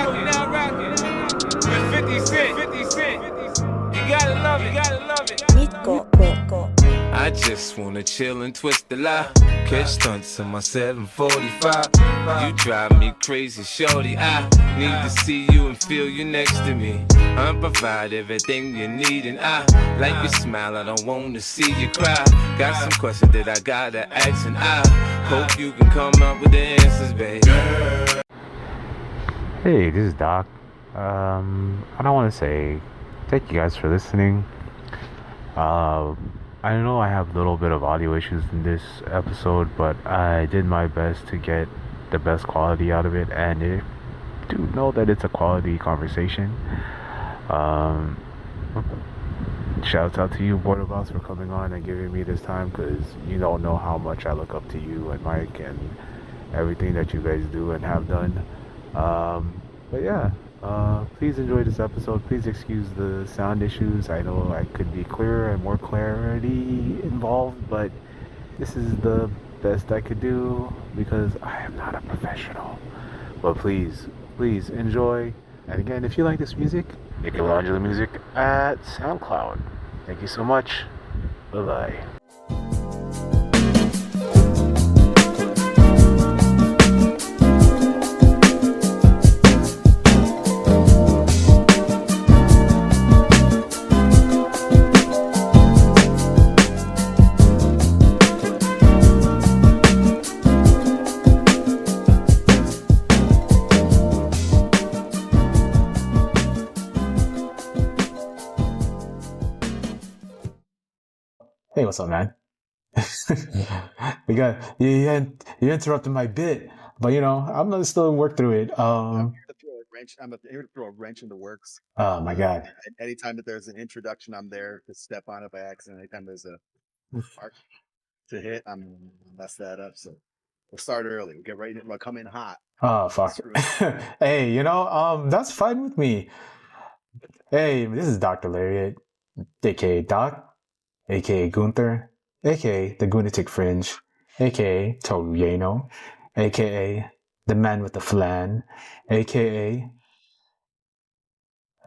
rocking with 50 Cent. 50 Cent. You gotta love it. You gotta love it. Nico. I just wanna chill and twist the lie. Catch stunts in my 745. You drive me crazy, shorty. I need to see you and feel you next to me. I provide everything you need, and I like your smile. I don't wanna see you cry. Got some questions that I gotta ask, and I hope you can come up with the answers, babe. Hey, this is Doc. I don't want to say thank you guys for listening. I know I have a little bit of audio issues in this episode, but I did my best to get the best quality out of it, and I do know that it's a quality conversation. Shouts out to you, borderboss, for coming on and giving me this time, because you don't know how much I look up to you and Mike and everything that you guys do and have done. But yeah, please enjoy this episode. Please excuse the sound issues. I know I could be clearer and more clarity involved, but this is the best I could do because I am not a professional. But please enjoy. And again, if you like this music, you can launch the music at SoundCloud. Thank you so much. Bye-bye. Hey, what's up, man? You interrupted my bit, but I'm gonna still work through it. I'm here to throw a wrench. I'm here to throw a wrench in the works. Oh my God. Anytime that there's an introduction, I'm there to step on it by accident. Anytime there's a mark to hit, I'm gonna mess that up. So we'll start early. We'll get right in. We'll come in hot. Oh fuck. Hey, that's fine with me. Hey, this is Dr. Lariat, aka Doc, aka Gunther, aka the Gunatic Fringe, aka Toriano, aka the man with the flan, aka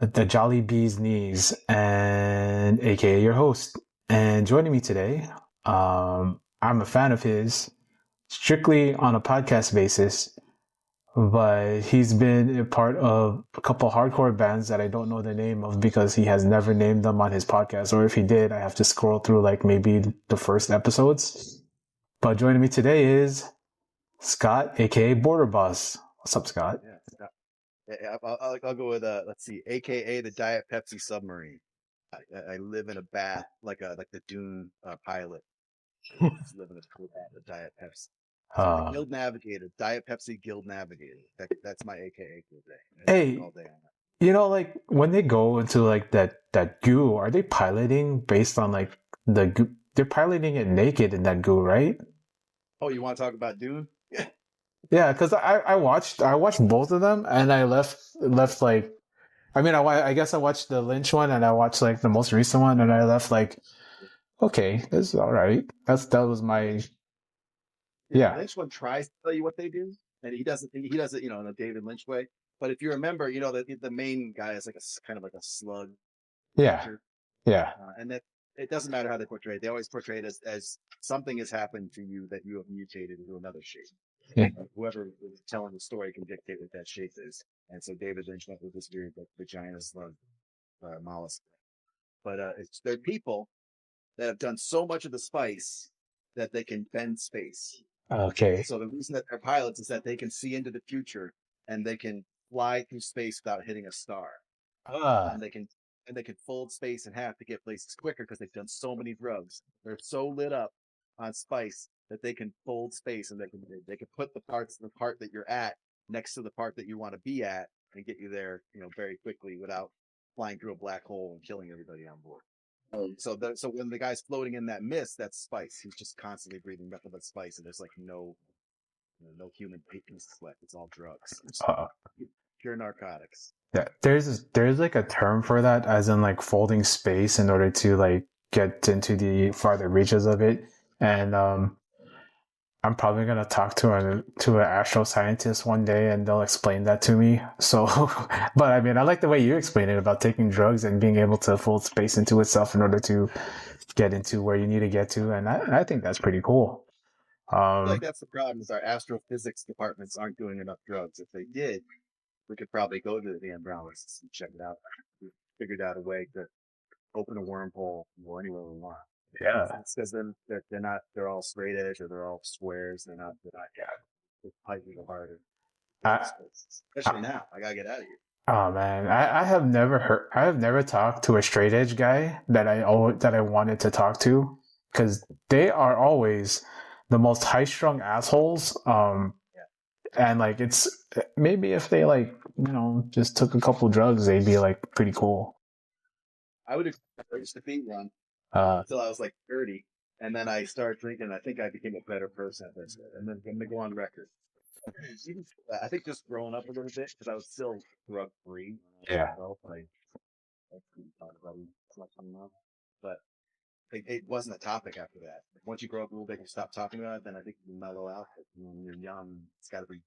the Jolly Bee's Knees, and aka your host. And joining me today, I'm a fan of his, strictly on a podcast basis, but he's been a part of a couple hardcore bands that I don't know the name of because he has never named them on his podcast, or if he did, I have to scroll through like maybe the first episodes. But joining me today is Scott, aka Borderboss. What's up, Scott? Yeah, Scott. Yeah, I'll go with let's see, aka the Diet Pepsi Submarine. I live in a bath like the Dune pilot. Just live in a cool bath of Diet Pepsi. So Guild Navigator, Diet Pepsi Guild Navigator. That's my AKA for the day. Hey, all day on that. Like when they go into like that goo, are they piloting based on like the goo? They're piloting it naked in that goo, right? Oh, you want to talk about Dune? Yeah, because I watched both of them and I left like, I guess I watched the Lynch one and I watched like the most recent one and I left like, okay, this is all right. That was my. Yeah. Lynch one tries to tell you what they do, and he does it, in a David Lynch way. But if you remember, the main guy is like a kind of like a slug. Yeah. Creature. Yeah. And that it doesn't matter how they portray it. They always portray it as something has happened to you that you have mutated into another shape. Yeah. Whoever is telling the story can dictate what that shape is. And so David Lynch went with this weird vagina slug mollusk. But they're people that have done so much of the spice that they can bend space. Okay. So the reason that they're pilots is that they can see into the future and they can fly through space without hitting a star. And they can fold space in half to get places quicker because they've done so many drugs. They're so lit up on spice that they can fold space and they can put the part that you're at next to the part that you want to be at and get you there, very quickly without flying through a black hole and killing everybody on board. So when the guy's floating in that mist, that's spice. He's just constantly breathing nothing but spice, and there's like no human pieces left. It's all drugs. It's pure narcotics. Yeah, there's like a term for that, as in like folding space in order to like get into the farther reaches of it. And I'm probably gonna talk to an astroscientist one day, and they'll explain that to me. So, but I mean, I like the way you explain it about taking drugs and being able to fold space into itself in order to get into where you need to get to, and I think that's pretty cool. I feel like that's the problem is our astrophysics departments aren't doing enough drugs. If they did, we could probably go to the Andromeda and check it out. We figured out a way to open a wormhole and go anywhere we want. Yeah. It's because they're all straight edge or they're all squares. They're tightly harder. I, Especially now. I gotta get out of here. oh man, I have never talked to a straight edge guy that I wanted to talk to, because they are always the most high strung assholes. And like, it's maybe if they like, just took a couple drugs, they'd be like pretty cool. I used to be one until I was like 30, and then I started drinking. And I think I became a better person at this. And then I'm gonna go on record. I think just growing up a little bit because I was still drug free. Yeah. I couldn't talk about it, but it wasn't a topic after that. Once you grow up a little bit and stop talking about it, then I think you mellow out. When you're young, it's got to be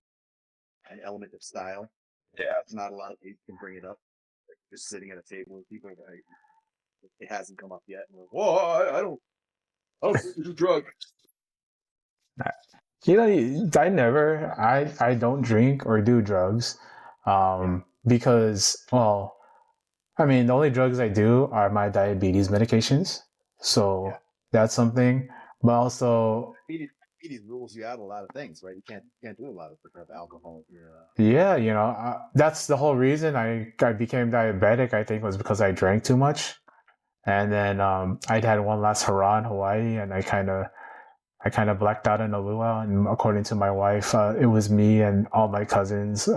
an element of style. Yeah, it's not a lot of people can bring it up. Like just sitting at a table with people, it hasn't come up yet. And whoa, I don't do drugs. I don't drink or do drugs, because, well, I mean, the only drugs I do are my diabetes medications. So that's something. But also, Diabetes rules you out a lot of things, right? You can't do a lot of alcohol. yeah, that's the whole reason I became diabetic, I think, was because I drank too much. And then I'd had one last hurrah in Hawaii, and I kind of blacked out in a luau, and according to my wife, it was me and all my cousins.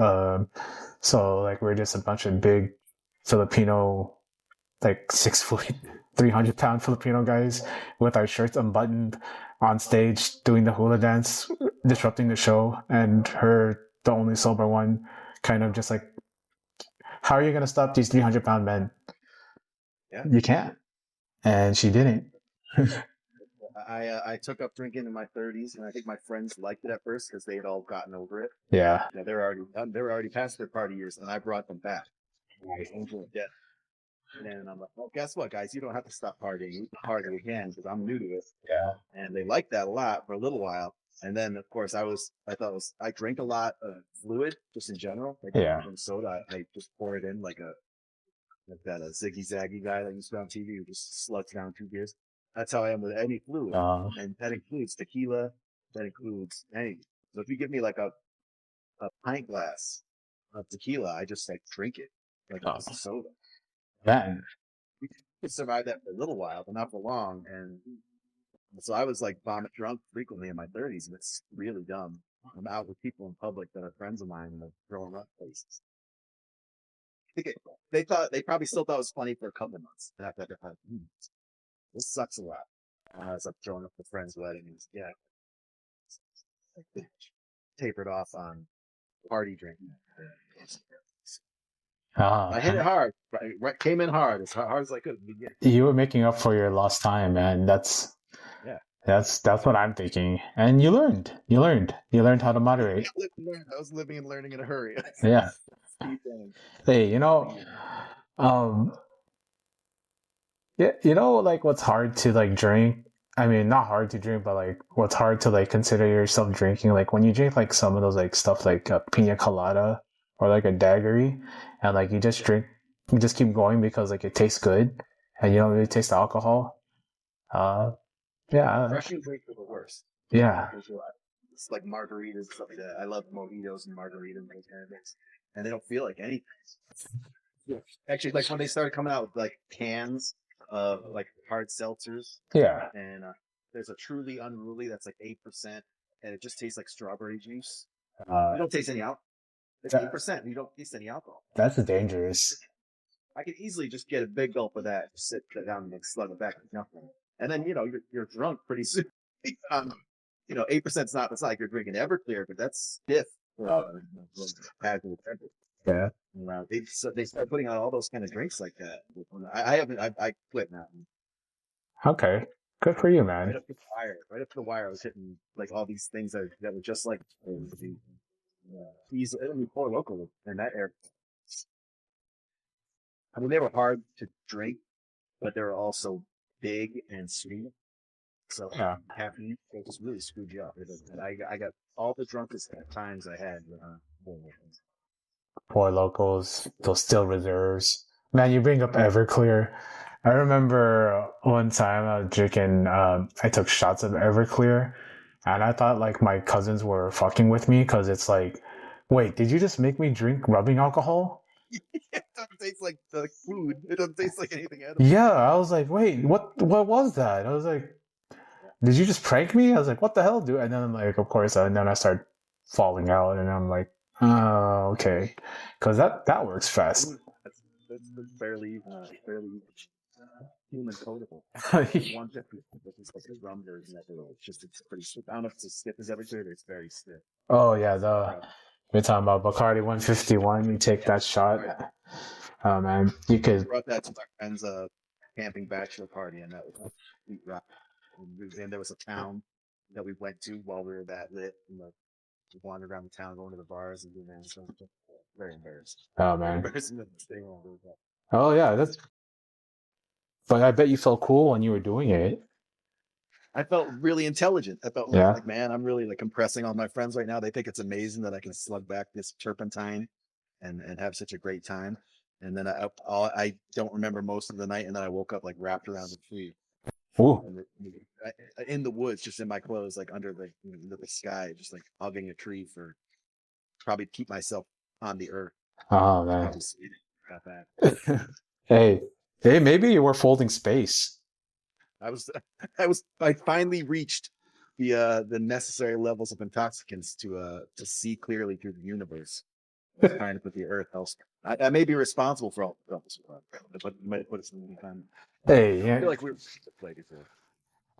So like we're just a bunch of big Filipino, like 6 foot, 300-pound Filipino guys with our shirts unbuttoned on stage doing the hula dance, disrupting the show, and her, the only sober one, kind of just like, how are you going to stop these 300-pound men? Yeah. You can't. And she didn't. I took up drinking in my 30s, and I think my friends liked it at first because they had all gotten over it. Yeah. They were already past their party years, and I brought them back. Yeah. And I'm like, well, guess what, guys? You don't have to stop partying. You can party again because I'm new to it. Yeah. And they liked that a lot for a little while. And then, of course, I drink a lot of fluid just in general. Like soda, I just pour it in like that Ziggy Zaggy guy that used to be on TV who just slugs down 2 beers. That's how I am with any fluid. And that includes tequila. That includes anything. So if you give me like a pint glass of tequila, I just like drink it like it's a soda. Man. You could survive that for a little while, but not for long. And so I was like vomit drunk frequently in my 30s, and it's really dumb. I'm out with people in public that are friends of mine and they're throwing up places. They probably still thought it was funny for a couple of months. After that, this sucks a lot. As I'm throwing up the friends' weddings, tapered off on party drinking. I hit it hard. Came in hard, as hard as I could. You were making up for your lost time, man. That's what I'm thinking. And you learned how to moderate. I was living and learning in a hurry. Yeah. Hey, like what's hard to like drink. I mean, not hard to drink, but like what's hard to like consider yourself drinking. Like when you drink like some of those like stuff like a pina colada or like a daiquiri, and like you just keep going because like it tastes good, and you don't really taste the alcohol. Russian drinks are the worst. Yeah. It's like margaritas and stuff like that. I love mojitos and margaritas and those kind of things, and they don't feel like anything. Actually, like when they started coming out with like cans of like hard seltzers. Yeah. And there's a truly unruly that's like 8%, and it just tastes like strawberry juice. You don't taste any alcohol. It's 8%. You don't taste any alcohol. That's dangerous. I could easily just get a big gulp of that, just sit down and slug it back with nothing, and then you're drunk pretty soon. 8% is not. It's not like you're drinking Everclear, but that's stiff. Yeah. They start putting out all those kind of drinks like that. I quit now. Okay. Good for you, Right man. up the wire. Right up the wire. I was hitting like all these things that were just like these. I mean, Four Local in that area. I mean, they were hard to drink, but they were also big and sweet. So Yeah. caffeine it just really screwed you up. And I got all the drunkest times I had. Four Locals. Four Locals, those still reserves. Man, you bring up Everclear. I remember one time I was drinking, I took shots of Everclear, and I thought like my cousins were fucking with me because it's like, wait, did you just make me drink rubbing alcohol? It doesn't taste like the food. It doesn't taste like anything edible. Yeah, I was like, wait, what was that? I was like, did you just prank me? I was like, what the hell, dude? And then like, of course, and then I start falling out, and I'm like, oh, okay, because that works fast. That's barely human potable. One difference is like the rum version that it's just it's pretty stiff. I don't know if it's as stiff as Everclear, but it's very stiff. Oh yeah, we're talking about Bacardi 151. You take that shot. Oh man, you I could. brought that to my friend's camping bachelor party, and that was a sweet rock. And there was a town that we went to while we were that lit, and we wandered around the town, going to the bars and doing that stuff. Very embarrassed. Oh Very man. embarrassing to stay on with that. Oh yeah, that's. But I bet you felt cool when you were doing it. I felt really intelligent. I felt Yeah. like, man, I'm really like impressing all my friends right now. They think it's amazing that I can slug back this turpentine and have such a great time. And then I don't remember most of the night, and then I woke up like wrapped around a tree Ooh. in the woods, just in my clothes, like under the sky, just like hugging a tree for probably to keep myself on the earth. Oh man. Probably got that. Hey, hey, maybe you were folding space. I was I finally reached the necessary levels of intoxicants to see clearly through the universe. Trying to put the earth else. I may be responsible for all the troubles, but you might put us in the time. Hey, I yeah. feel like we were played before.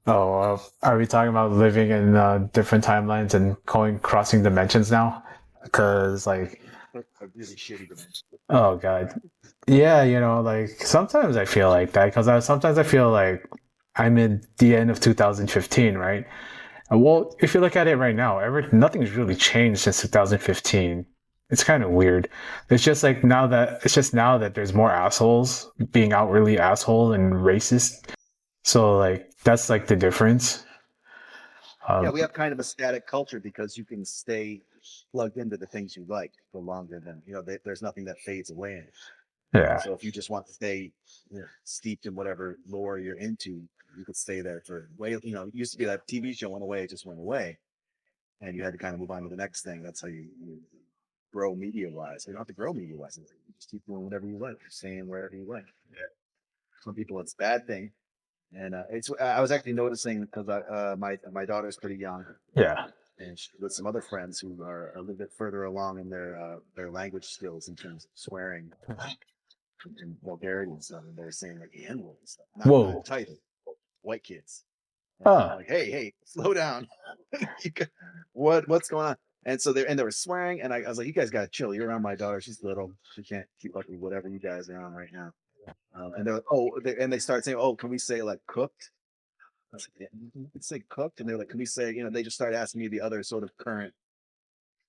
Oh, are we talking about living in different timelines and crossing dimensions now? Because like, A really shitty dimension. oh god, yeah, like sometimes I feel like that because sometimes I feel like I'm in the end of 2015, right? Well, if you look at it right now, nothing's really changed since 2015. It's kind of weird. It's just now that there's more assholes being outwardly asshole and racist. So like that's like the difference. Yeah, we have kind of a static culture because you can stay plugged into the things you like for longer than there's nothing that fades away. Yeah. So if you just want to stay steeped in whatever lore you're into, you could stay there for way. It used to be that TV show went away, it just went away, and you had to kind of move on to the next thing. That's how you grow media wise. You don't have to grow media wise. You just keep doing whatever you like, saying wherever you like. Yeah. Some people it's a bad thing, and it's. I was actually noticing because my daughter's pretty young, Yeah. and with some other friends who are a little bit further along in their language skills in terms of swearing and vulgarity and stuff, and they're saying like the N word and stuff. Whoa. Not title, white kids. Huh. Like, hey, slow down. What's going on? And so they were swearing, and I was like, you guys gotta chill. You're around my daughter; she's little. She can't keep up with whatever you guys are on right now. And they're like, and they start saying, oh, can we say like cooked? I was like, yeah, you can say cooked, and they're like, can we say? They just started asking me the other sort of current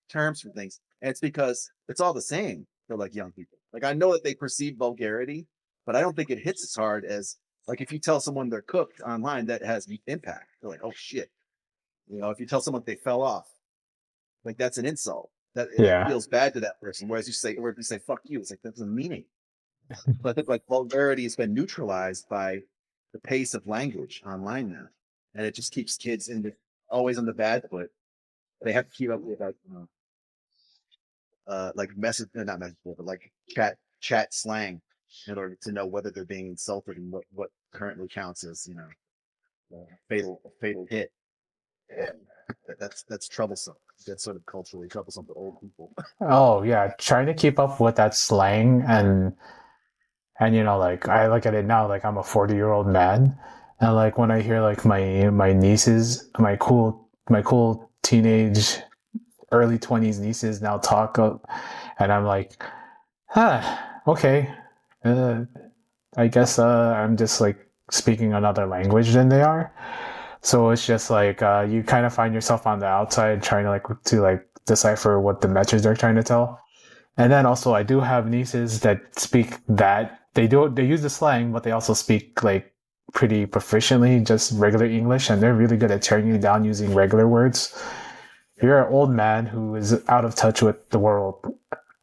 terms for things, and it's because it's all the same for like young people. Like I know that they perceive vulgarity, but I don't think it hits as hard as like if you tell someone they're cooked online, that has impact. They're like, oh shit. If you tell someone they fell off, like that's an insult. That it Yeah. feels bad to that person. Whereas if you say fuck you, it's like that doesn't mean it. But I think like vulgarity has been neutralized by the pace of language online now, and it just keeps kids always on the bad foot. They have to keep up with that, like not message board, but like chat slang in order to know whether they're being insulted and what currently counts as a fatal hit. And that's troublesome. That's sort of culturally troublesome for old people. Oh yeah, trying to keep up with that slang and like I look at it now like I'm a 40-year-old man, and like when I hear like my nieces, my cool teenage early 20s nieces now talk up, and I'm like, okay, I guess I'm just like speaking another language than they are. So it's just like you kind of find yourself on the outside trying to decipher what the message they're trying to tell. And then also I do have nieces that speak that they use the slang, but they also speak like pretty proficiently just regular English, and they're really good at tearing you down using regular words. You're an old man who is out of touch with the world.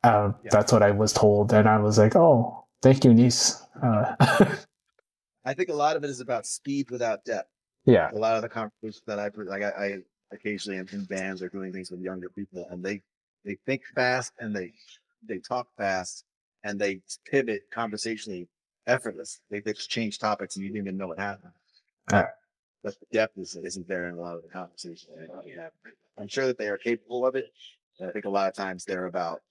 That's what I was told, and I was like, "Oh, thank you, niece." I think a lot of it is about speed without depth. Yeah. A lot of the conversations that I occasionally am in bands or doing things with younger people, and they think fast and they talk fast and they pivot conversationally effortless. They just change topics and you didn't even know what happened. But the depth isn't there in a lot of the conversations that we have. I'm sure that they are capable of it. I think a lot of times they're about,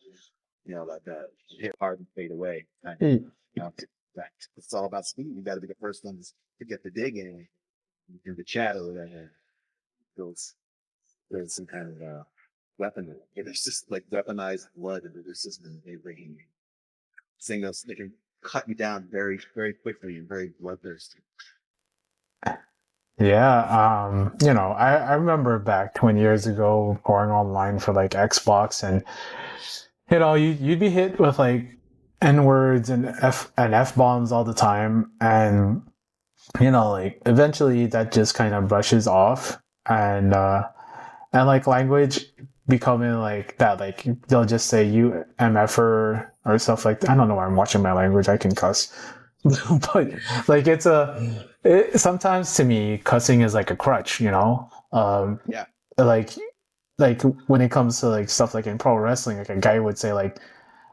like that hit hard and fade away. It's all about speed. You got to be the first one to get the dig in the chat or whatever. There's some kind of weapon. There's just like weaponized blood in the system. They bring signals. They can cut you down very, very quickly and very bloodthirsty. Yeah, I remember back 20 years ago going online for like Xbox, and you'd be hit with like N words and F bombs all the time, and like eventually that just kind of brushes off, and like language becoming like that, like they'll just say you MFer or stuff like that. I don't know why I'm watching my language. I can cuss. But like sometimes to me cussing is like a crutch, like when it comes to like stuff like in pro wrestling, like a guy would say like,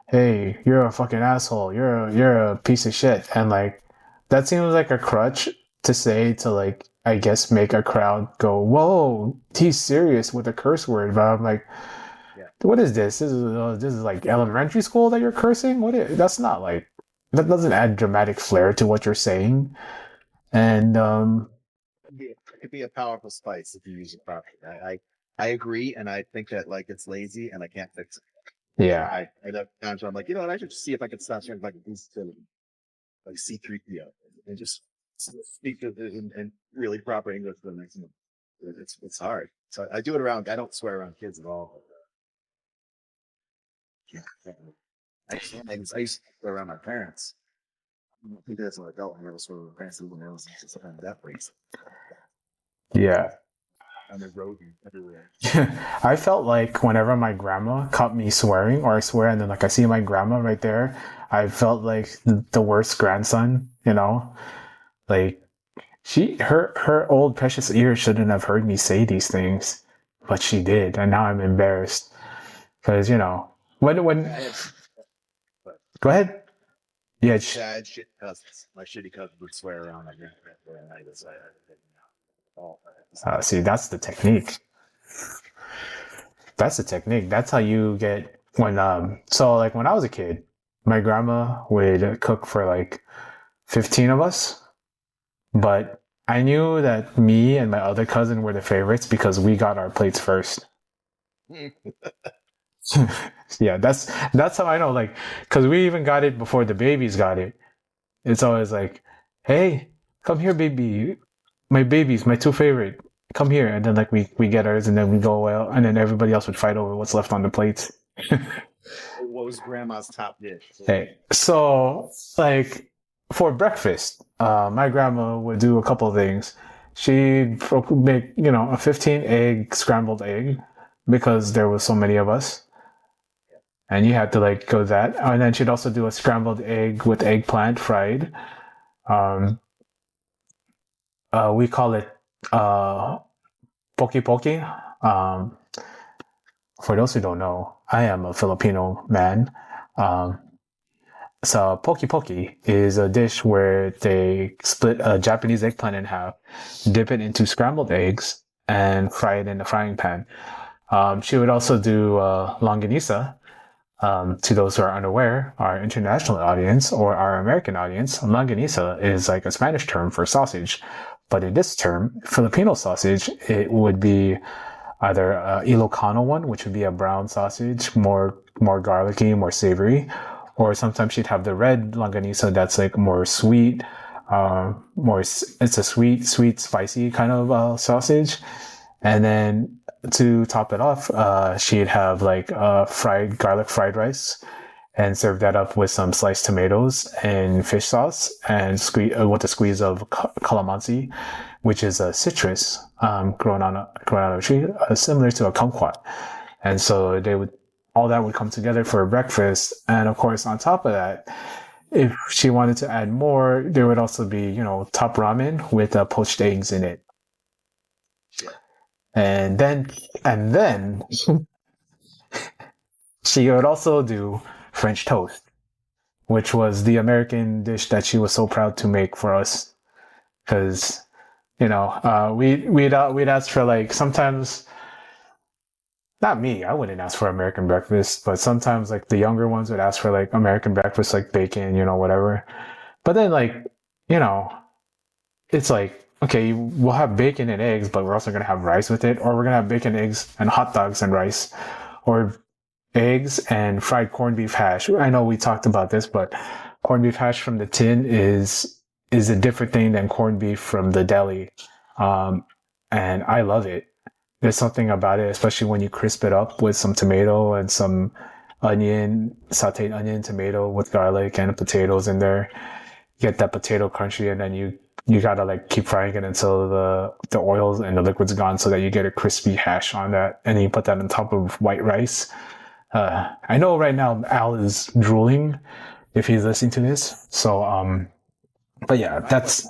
hey, you're a fucking asshole, you're a piece of shit, and like that seems like a crutch to say to like, I guess, make a crowd go, whoa, he's serious with a curse word. But I'm like, what is this? This is like elementary school that you're cursing? That's not like, that doesn't add dramatic flair to what you're saying. And it could be a powerful spice if you use it properly. I agree, and I think that like it's lazy and I can't fix it. Yeah. I have times where I'm like, I should see if I can stop saying like C3PO and just speak to it in really proper English for the next one. It's hard. So I do it around. I don't swear around kids at all. I used to swear around my parents. I think that's an adult. I never swear around my parents. Even else, sometimes that breaks. Yeah. And they're rodent everywhere. I felt like whenever my grandma caught me swearing, or I swear, and then like I see my grandma right there, I felt like the worst grandson. Like her old precious ears shouldn't have heard me say these things, but she did, and now I'm embarrassed because when go ahead. Yeah, I had shit cousins. My shitty cousins would swear around my grandparents, and I decided. See, that's the technique. That's how you get so like when I was a kid, my grandma would cook for like 15 of us, but I knew that me and my other cousin were the favorites because we got our plates first. Yeah, that's how I know, like, because we even got it before the babies got it. It's always like, hey, come here, baby. My babies, my two favorite, come here. And then like we get ours, and then we go away, and then everybody else would fight over what's left on the plates. What was grandma's top dish? Hey, so like for breakfast, my grandma would do a couple of things. She'd make a 15-egg scrambled egg because there was so many of us, and you had to like go that. And then she'd also do a scrambled egg with eggplant fried. We call it poki poki. For those who don't know, I am a Filipino man. So poki poki is a dish where they split a Japanese eggplant in half, dip it into scrambled eggs, and fry it in the frying pan. She would also do longanisa. To those who are unaware, our international audience or our American audience, longanisa is like a Spanish term for sausage. But in this term, Filipino sausage, it would be either a Ilocano one, which would be a brown sausage, more garlicky, more savory, or sometimes she'd have the red longanisa that's like more sweet, It's a sweet, spicy kind of sausage. And then to top it off, she'd have like garlic fried rice, and serve that up with some sliced tomatoes and fish sauce, and with a squeeze of calamansi, which is a citrus grown on a tree, similar to a kumquat. And so all that would come together for breakfast. And of course, on top of that, if she wanted to add more, there would also be, top ramen with poached eggs in it. Yeah. And then she would also do French toast, which was the American dish that she was so proud to make for us. Because, we'd ask for like sometimes, not me, I wouldn't ask for American breakfast, but sometimes like the younger ones would ask for like American breakfast, like bacon, whatever. But then like, you know, it's like, okay, we'll have bacon and eggs, but we're also going to have rice with it, or we're going to have bacon, eggs, and hot dogs and rice, or eggs and fried corned beef hash. I know we talked about this, but corned beef hash from the tin is a different thing than corned beef from the deli. And I love it. There's something about it, especially when you crisp it up with some tomato and some onion, sauteed onion, tomato with garlic and potatoes in there. Get that potato crunchy, and then you gotta like keep frying it until the oils and the liquid's gone, so that you get a crispy hash on that, and then you put that on top of white rice. I know right now Al is drooling if he's listening to this. So, but yeah, that's.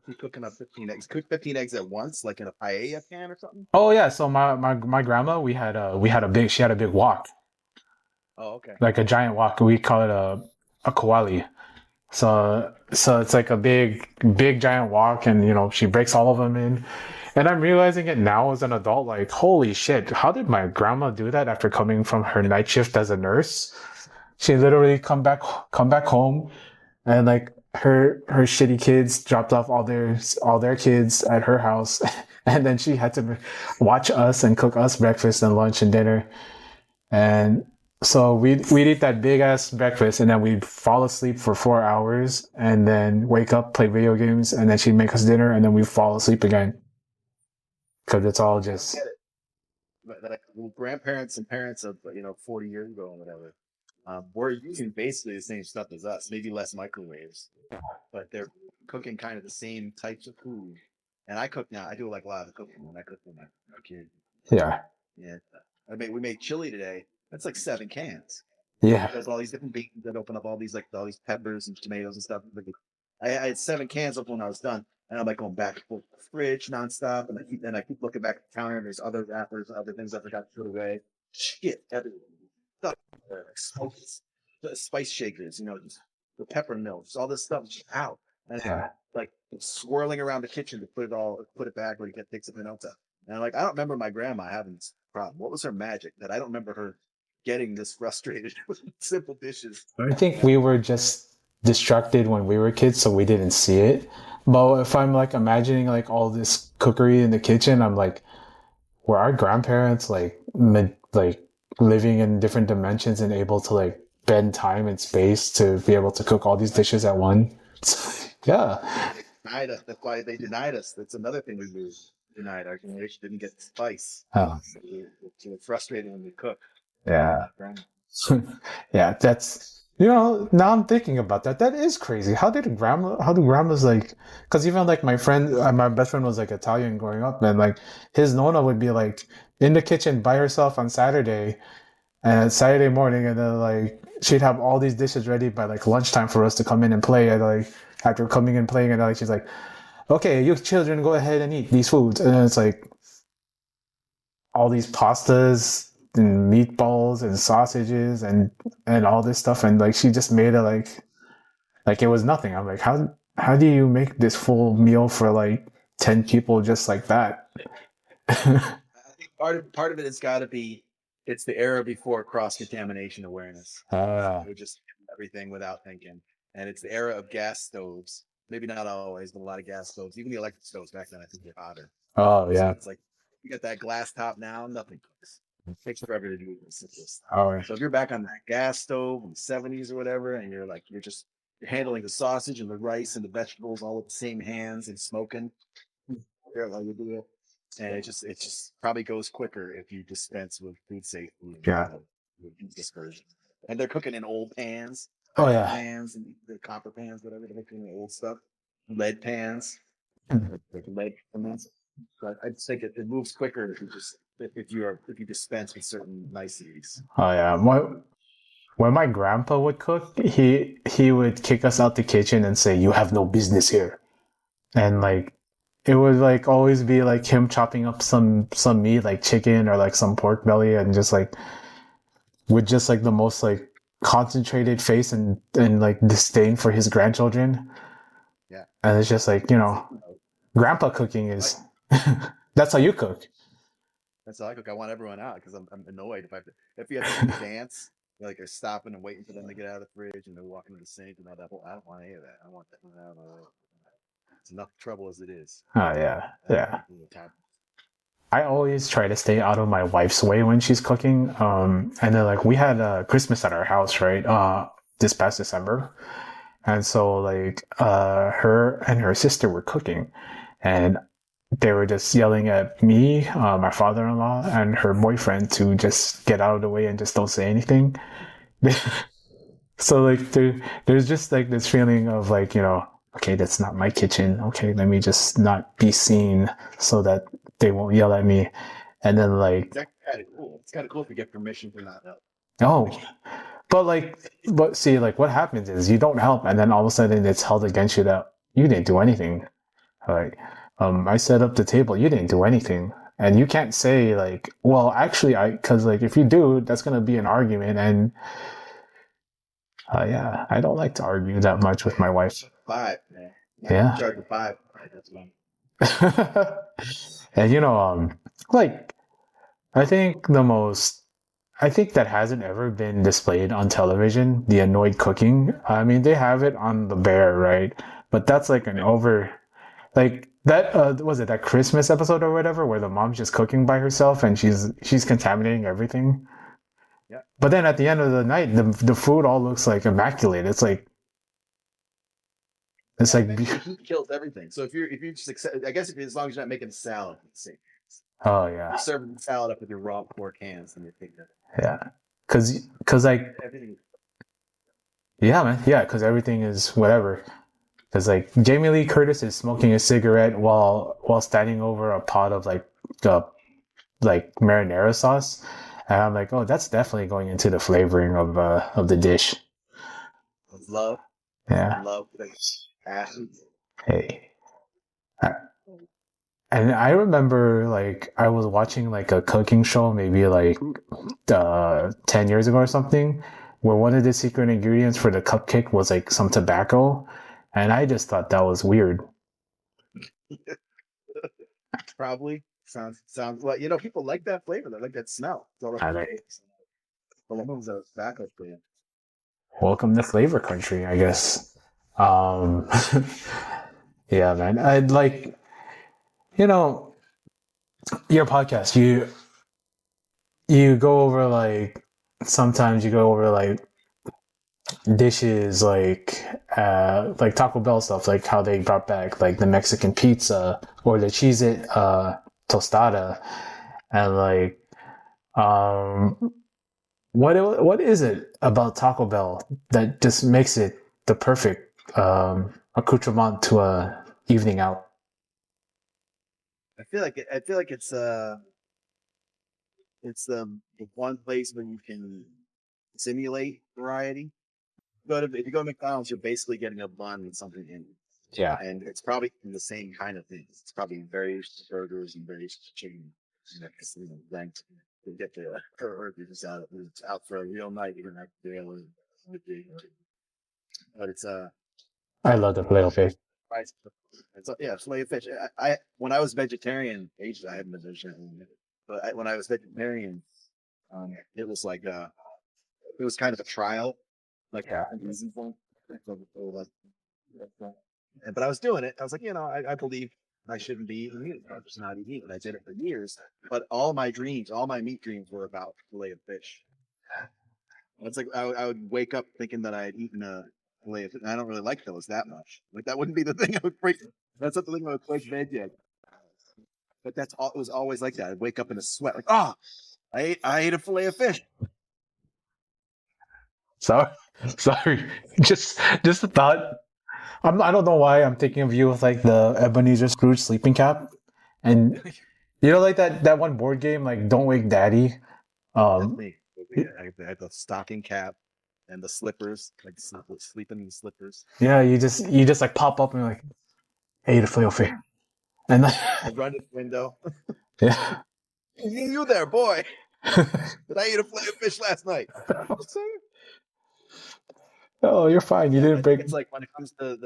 You're cooking up 15 eggs. Cook 15 eggs at once, like in a paella pan or something. Oh yeah, so my grandma, she had a big wok, Oh, okay. like a giant wok. We call it a kawali. So it's like a big giant wok, and she breaks all of them in. And I'm realizing it now as an adult, like, holy shit, how did my grandma do that after coming from her night shift as a nurse? She literally come back home, and like her shitty kids dropped off all their kids at her house, and then she had to watch us and cook us breakfast and lunch and dinner. And so we'd eat that big ass breakfast, and then we'd fall asleep for 4 hours, and then wake up, play video games, and then she'd make us dinner, and then we'd fall asleep again. Because it's all just. Like grandparents and parents of 40 years ago or whatever, we're using basically the same stuff as us, maybe less microwaves, but they're cooking kind of the same types of food. And I cook now. I do like a lot of cooking when I cook with my kid. Yeah. Yeah, we made chili today. That's like 7 cans. Yeah. There's all these different beans that open up all these peppers and tomatoes and stuff. I had 7 cans up when I was done, and I'm like going back and forth to the fridge nonstop, and I keep looking back at the counter, and there's other wrappers, other things I forgot to put away. Shit, everything. Stuff, like smokies, the spice shakers, just the pepper mills, all this stuff just out, and Yeah. like swirling around the kitchen to put it back where you can take something else out. And I'm like, I don't remember my grandma having this problem. What was her magic that I don't remember her getting this frustrated with simple dishes? I think we were just distracted when we were kids, so we didn't see it. But if I'm like imagining like all this cookery in the kitchen, I'm like, were our grandparents like living in different dimensions and able to like bend time and space to be able to cook all these dishes at once? Yeah. Denied us. That's why they denied us. That's another thing we denied. Our generation didn't get spice. Oh. So we're frustrated when we cook. Yeah. Yeah, that's now I'm thinking about that. That is crazy. How do grandmas like? Because even like my best friend was like Italian growing up, and like his nonna would be like in the kitchen by herself on Saturday and Saturday morning, and then like she'd have all these dishes ready by like lunchtime for us to come in and play. And like after coming and playing, and like she's like, "Okay, you children, go ahead and eat these foods," and then it's like all these pastas and meatballs and sausages and all this stuff, and like she just made it like it was nothing. I'm like, how do you make this full meal for like 10 people just like that? I think part of it has got to be it's the era before cross contamination awareness. We're just everything without thinking, and it's the era of gas stoves. Maybe not always, but a lot of gas stoves. Even the electric stoves back then, I think they're hotter. Oh yeah. So it's like you got that glass top now, nothing cooks. It takes forever to do this. Oh yeah. So if you're back on that gas stove in the 70s or whatever, and you're handling the sausage and the rice and the vegetables all with the same hands and smoking. There, how you do it. And it just probably goes quicker if you dispense with food safety and Yeah. with dispersion. And they're cooking in old pans, Oh iron yeah. pans, and the copper pans, whatever they're cooking in old stuff, lead pans, like lead pans. So I'd think it moves quicker if you dispense with certain niceties. Oh yeah. When my grandpa would cook, he would kick us out the kitchen and say, "You have no business here." And like it would like always be like him chopping up some meat like chicken or like some pork belly and just like with just like the most like concentrated face and like disdain for his grandchildren. Yeah. And it's just like, grandpa cooking is that's how you cook. That's how I cook. I want everyone out because I'm annoyed if you have to dance, like you're stopping and waiting for them to get out of the fridge and they're walking to the sink and all that. Well, I don't want any of that. I want that. It's enough trouble as it is. Oh yeah. Yeah. I always try to stay out of my wife's way when she's cooking. And then like we had Christmas at our house, right? This past December. And so like her and her sister were cooking and they were just yelling at me, my father-in-law, and her boyfriend to just get out of the way and just don't say anything. So like there's just like this feeling of like, okay, that's not my kitchen. Okay, let me just not be seen so that they won't yell at me. And then like, That's kind of cool. It's kind of cool if you get permission for not help. oh, but see, like what happens is you don't help, and then all of a sudden it's held against you that you didn't do anything. Like, I set up the table, you didn't do anything. And you can't say like, well, actually, because like if you do, that's gonna be an argument, and yeah, I don't like to argue that much with my wife. 5, man. Yeah. Charge of 5. Right, that's fine. And like I think that hasn't ever been displayed on television, the annoyed cooking. I mean, they have it on The Bear, right? But that's like like that was it that Christmas episode or whatever where the mom's just cooking by herself and she's contaminating everything. Yeah. But then at the end of the night, the food all looks like immaculate. It's like heat kills everything. So if you just accept, I guess as long as you're not making a salad, oh yeah, you're serving salad up with your raw pork hands and you're thinking yeah, because like everything. yeah, man, yeah, because everything is whatever. Because like Jamie Lee Curtis is smoking a cigarette while standing over a pot of like marinara sauce, and I'm like, oh, that's definitely going into the flavoring of the dish. Love. Yeah. Love. Passion. Hey. And I remember like I was watching like a cooking show maybe like 10 years ago or something, where one of the secret ingredients for the cupcake was like some tobacco, and I just thought that was weird. Probably sounds well. People like that flavor. They like that smell. It's all right. The tobacco flavor. Welcome to flavor country, I guess. Yeah, man. I'd like, your podcast. You go over like sometimes you go over like dishes like Taco Bell stuff, like how they brought back like the Mexican pizza or the Cheez-It tostada, and like what is it about Taco Bell that just makes it the perfect accoutrement to a evening out? I feel like it's the one place where you can simulate variety. If you go to McDonald's, you're basically getting a bun with something in it. Yeah. And it's probably the same kind of things. It's probably various burgers and various chicken. Then to get the or you're just out for a real night. You're not really, but it's I love the filet fish. It's filet of fish. I when I was vegetarian, I haven't been vegetarian, but when I was vegetarian, it was like it was kind of a trial, like Yeah. a reason for it. But I was doing it. I was like, I believe I shouldn't be eating meat. I'm just not eating meat. And I did it for years. But all my meat dreams were about filet of fish. It's like I would wake up thinking that I had eaten a I don't really like those that much. Like that wouldn't be the thing I would break. That's not the thing I would break bed yet. But that's all. It was always like that. I'd wake up in a sweat, like, oh, I ate a fillet of fish. Sorry, sorry. Just a thought. I don't know why I'm thinking of you with like the Ebenezer Scrooge sleeping cap, and you know like that one board game like Don't Wake Daddy. That's Um, me. I had the stocking cap and the slippers, like sleeping in the slippers. yeah, you just like pop up and you're like, hey, the flail fish, and then, I'd run to the window. yeah. You there, boy? Did I eat a fillet of fish last night? Oh, you're fine. You Yeah, but didn't I think break. it's like when it comes to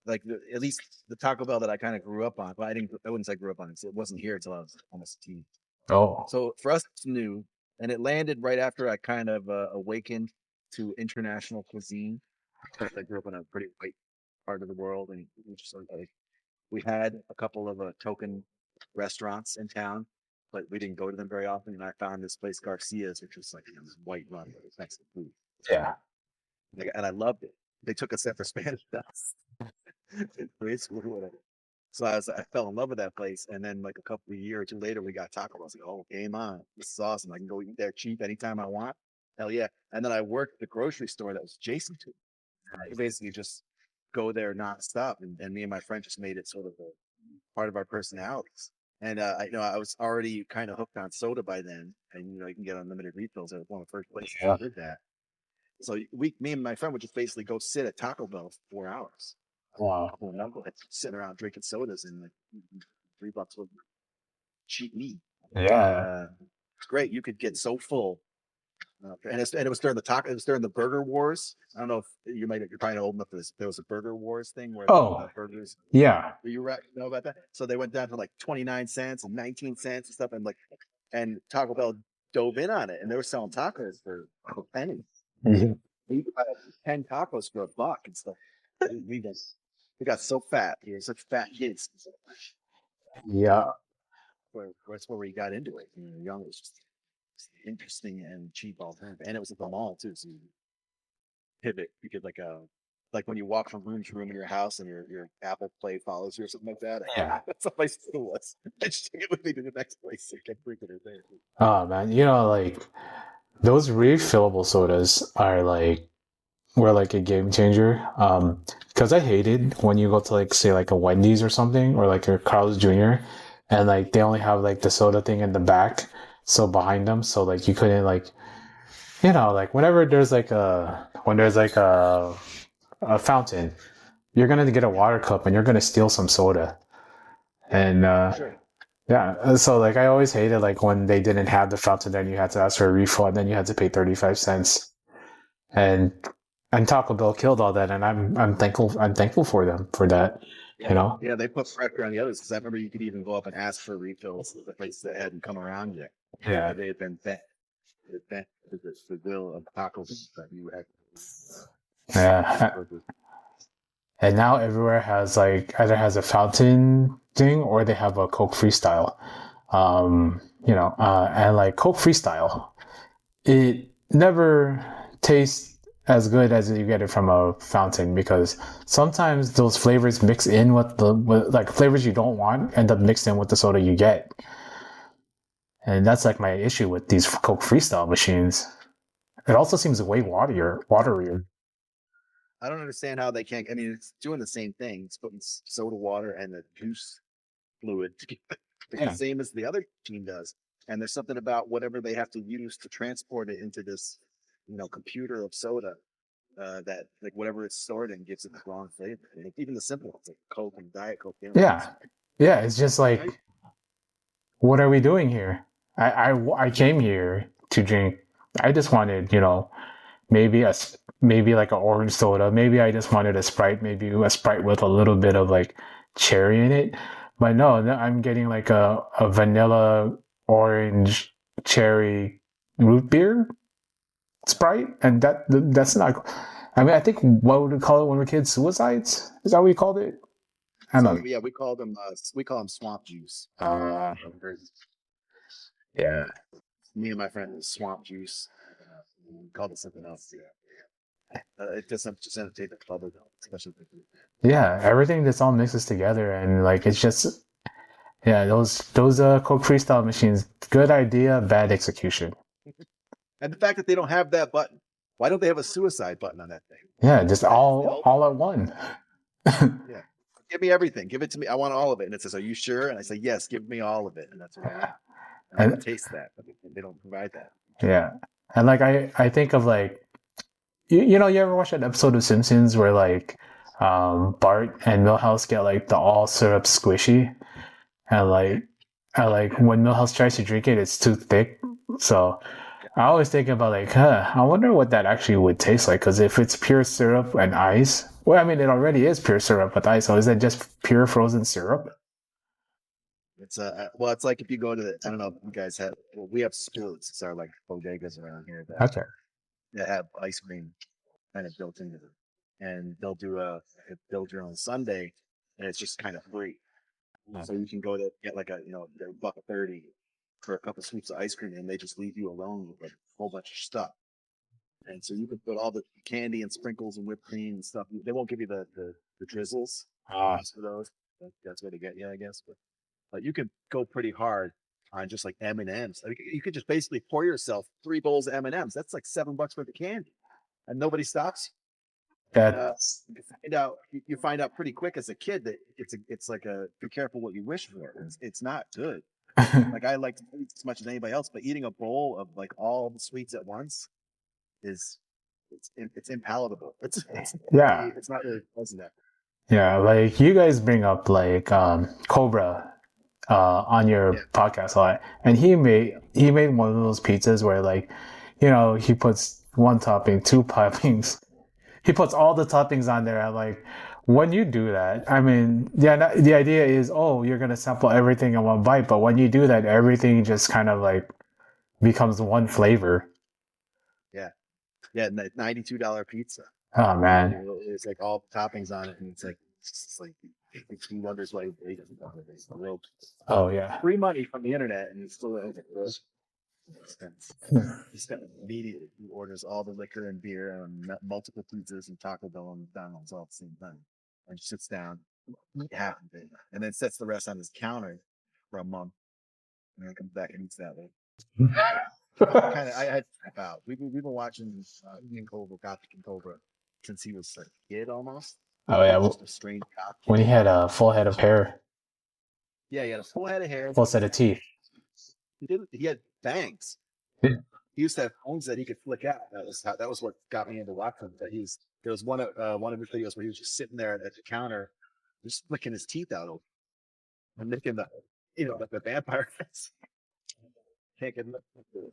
at least the Taco Bell that I kind of grew up on. But I wouldn't say grew up on it. It wasn't here until I was almost a teen. Oh, So for us, it's new, and it landed right after I kind of awakened to international cuisine. Because I grew up in a pretty white part of the world, and just like we had a couple of token restaurants in town, but we didn't go to them very often. And I found this place, Garcia's, which was like this white run, but it was Mexican food, yeah. and I loved it. They took us there for Spanish class in grade school, or whatever. So I fell in love with that place, and then like a couple of year or two later, we got Taco Bell. I was like, oh, game on! This is awesome. I can go eat there cheap anytime I want. Hell yeah! And then I worked at the grocery store that was adjacent to it. I basically just go there nonstop, and me and my friend just made it sort of a part of our personalities. And I was already kind of hooked on soda by then, and you can get unlimited refills. It was one of the first places Yeah. I did that. So me and my friend would just basically go sit at Taco Bell for 4 hours. Wow. Couple of knuckleheads sitting around drinking sodas and like $3 was cheap meat. Yeah. It's great. You could get so full. And it was during the taco. It was during the Burger Wars. I don't know if you're probably old enough for this. There was a Burger Wars thing where Oh, burgers. yeah. Do you know about that? So they went down to like 29 cents and 19 cents and stuff, and Taco Bell dove in on it, and they were selling tacos for pennies. Mhm. You could buy 10 tacos for $1 and stuff. We got so fat. We were such fat kids. Yeah. That's where we got into it. When we were young, it was just interesting and cheap alternative, and it was at the mall too. So you pivot. You could like when you walk from room to room in your house, and your Apple Play follows you or something like that. Yeah. That's how my school was. I just took it with me to the next place. So I kept bringing it there. Oh man, you know, like those refillable sodas are like were like a game changer. Because I hated when you go to like say like a Wendy's or something or like a Carl's Jr. and like they only have like the soda thing in the back, so behind them, so like you couldn't like like whenever there's like a fountain, you're gonna get a water cup and you're gonna steal some soda. And Sure. yeah, so like I always hated like when they didn't have the fountain, then you had to ask for a refill, and then you had to pay 35 cents. And Taco Bell killed all that, and I'm thankful for them for that. You know? Yeah, they put pressure on the others because I remember you could even go up and ask for refills at the places that hadn't come around yet. Yeah. They had been bent. The bill of tacos that you had. Yeah. And now everywhere has like either has a fountain thing or they have a Coke Freestyle. And like Coke Freestyle, it never tastes as good as you get it from a fountain because sometimes those flavors mix in with like flavors you don't want end up mixed in with the soda you get. And that's like my issue with these Coke Freestyle machines. It also seems way waterier. I don't understand how they can't. I mean, it's doing the same thing. It's putting soda water and the juice fluid together, the same as the other team does. And there's something about whatever they have to use to transport it into this, computer of soda, that like whatever it's stored in gives it the wrong flavor. And even the simple ones like Coke and Diet Coke. Yeah, it's just like, what are we doing here? I came here to drink. I just wanted, maybe like an orange soda. Maybe I just wanted a Sprite. Maybe a Sprite with a little bit of like cherry in it. But no, I'm getting like a vanilla orange cherry root beer Sprite, and that's not. I mean, I think what would we call it when we were kids? Suicides? Is that what we called it? I don't know. Yeah, we call them swamp juice. Yeah. Me and my friend swamp juice. We called it something else. It doesn't just entertain the public, especially. Yeah, everything just all mixes together, and like it's just yeah, those Coke Freestyle machines. Good idea, bad execution. And the fact that they don't have that button. Why don't they have a suicide button on that thing? Yeah, just all at one. Yeah. Give me everything. Give it to me. I want all of it. And it says, "Are you sure?" And I say, "Yes, give me all of it." And that's what I want. And I want to taste that, but they don't provide that. Yeah, and like I think of like you know, you ever watch that episode of Simpsons where like Bart and Milhouse get like the all syrup squishy, and like when Milhouse tries to drink it, it's too thick. So I always think about like, I wonder what that actually would taste like. Because if it's pure syrup and ice, well, I mean, it already is pure syrup with ice. So is that just pure frozen syrup? It's well, it's like if you go to I don't know if you guys have. Well, we have Spoots. It's our like bodegas around here Okay. that have ice cream kind of built into them, and they'll do a build your own sundae, and it's just kind of free. So you can go to get like they're $1.30 for a couple scoops of ice cream, and they just leave you alone with like a whole bunch of stuff. And so you can put all the candy and sprinkles and whipped cream and stuff. They won't give you the drizzles for those. That's where they get you, I guess. But you could go pretty hard on just like M&Ms. I mean, you could just basically pour yourself 3 bowls of M&Ms. That's like $7 worth of candy, and nobody stops you. You find out pretty quick as a kid that it's like a be careful what you wish for. It's not good. Like I like to eat as much as anybody else, but eating a bowl of like all the sweets at once it's impalatable. It's not really pleasant. Yeah, like you guys bring up like Cobra on your podcast a lot, and he made one of those pizzas where like, you know, he puts one topping, 2 toppings, he puts all the toppings on there. Like when you do that, I mean, the idea is, oh, you're gonna sample everything in one bite, but when you do that, everything just kind of like becomes one flavor. Yeah, $92 pizza. Oh man, it's like all the toppings on it, and it's like he wonders why he doesn't know it's the real. Oh yeah, free money from the internet, and he still spent immediately. He orders all the liquor and beer and multiple pizzas and Taco Bell and McDonald's all at the same time, and sits down, eat half of it, and then sets the rest on his counter for a month, and then comes back and eats that way. I had about we've been watching King Cobra, Gothic King Cobra, since he was a kid almost. Oh yeah, just a strange cop. When he had a full head of hair. Yeah, he had a full head of hair. Full set of teeth. He had bangs. Yeah. He used to have phones that he could flick out. That was what got me into watching. There was one of his videos where he was just sitting there at the counter, just flicking his teeth out and licking like the vampire face.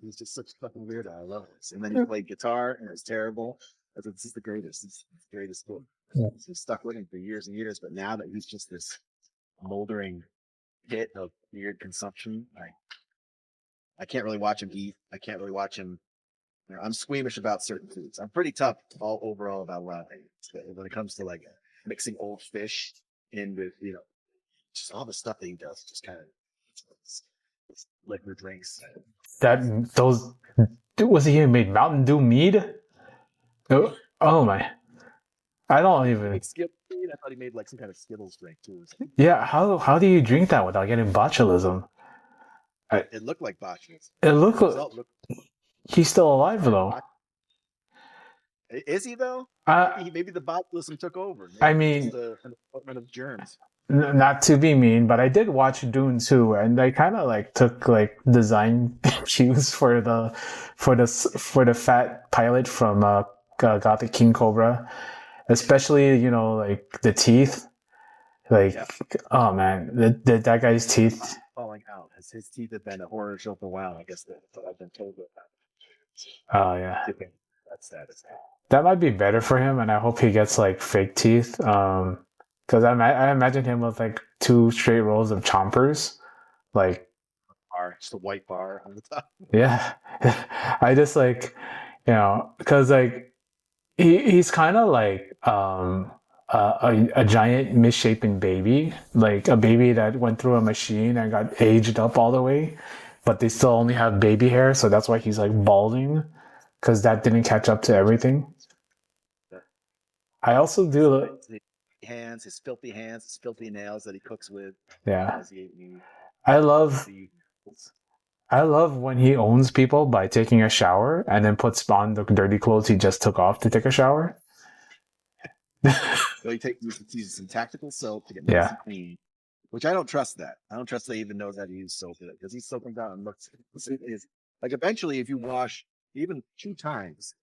He's just such a fucking weirdo. I love it. And then he played guitar, and it's terrible. This is the greatest. It's the greatest book. Yeah. He's stuck with him for years and years, but now that he's just this moldering pit of weird consumption, I can't really watch him eat. I can't really watch him. I'm squeamish about certain foods. I'm pretty tough overall about a lot of things. When it comes to like mixing old fish in with just all the stuff that he does, just kind of liquor drinks. Was he made Mountain Dew mead? Oh my! I don't even. I thought he made like some kind of Skittles drink too. Yeah, how do you drink that without getting botulism? It looked like botulism. It looked like he's still alive though. Is he though? Maybe the botulism took over. I mean, an assortment of germs. Not to be mean, but I did watch Dune 2, and I kind of like took like design cues for the fat pilot from Gothic King Cobra, especially like the teeth. Like, oh man, that guy's teeth falling out. His teeth have been a horror show for a while. I guess that's what I've been told about. Oh yeah, that's sad. That might be better for him, and I hope he gets like fake teeth. Because I imagine him with like 2 straight rows of chompers, like just a white bar on the top. Yeah, I just like, because like he's kind of like a giant misshapen baby, like a baby that went through a machine and got aged up all the way, but they still only have baby hair, so that's why he's like balding, because that didn't catch up to everything. I also do. His filthy hands, his filthy nails that he cooks with. Yeah, As he ate meat. I love. The I love when he owns people by taking a shower and then puts on the dirty clothes he just took off to take a shower. So he uses some tactical soap to get Yeah. nice and clean, which I don't trust that. I don't trust that he even knows how to use soap because he's soaking down and looks. It's like eventually, if you wash even 2 times,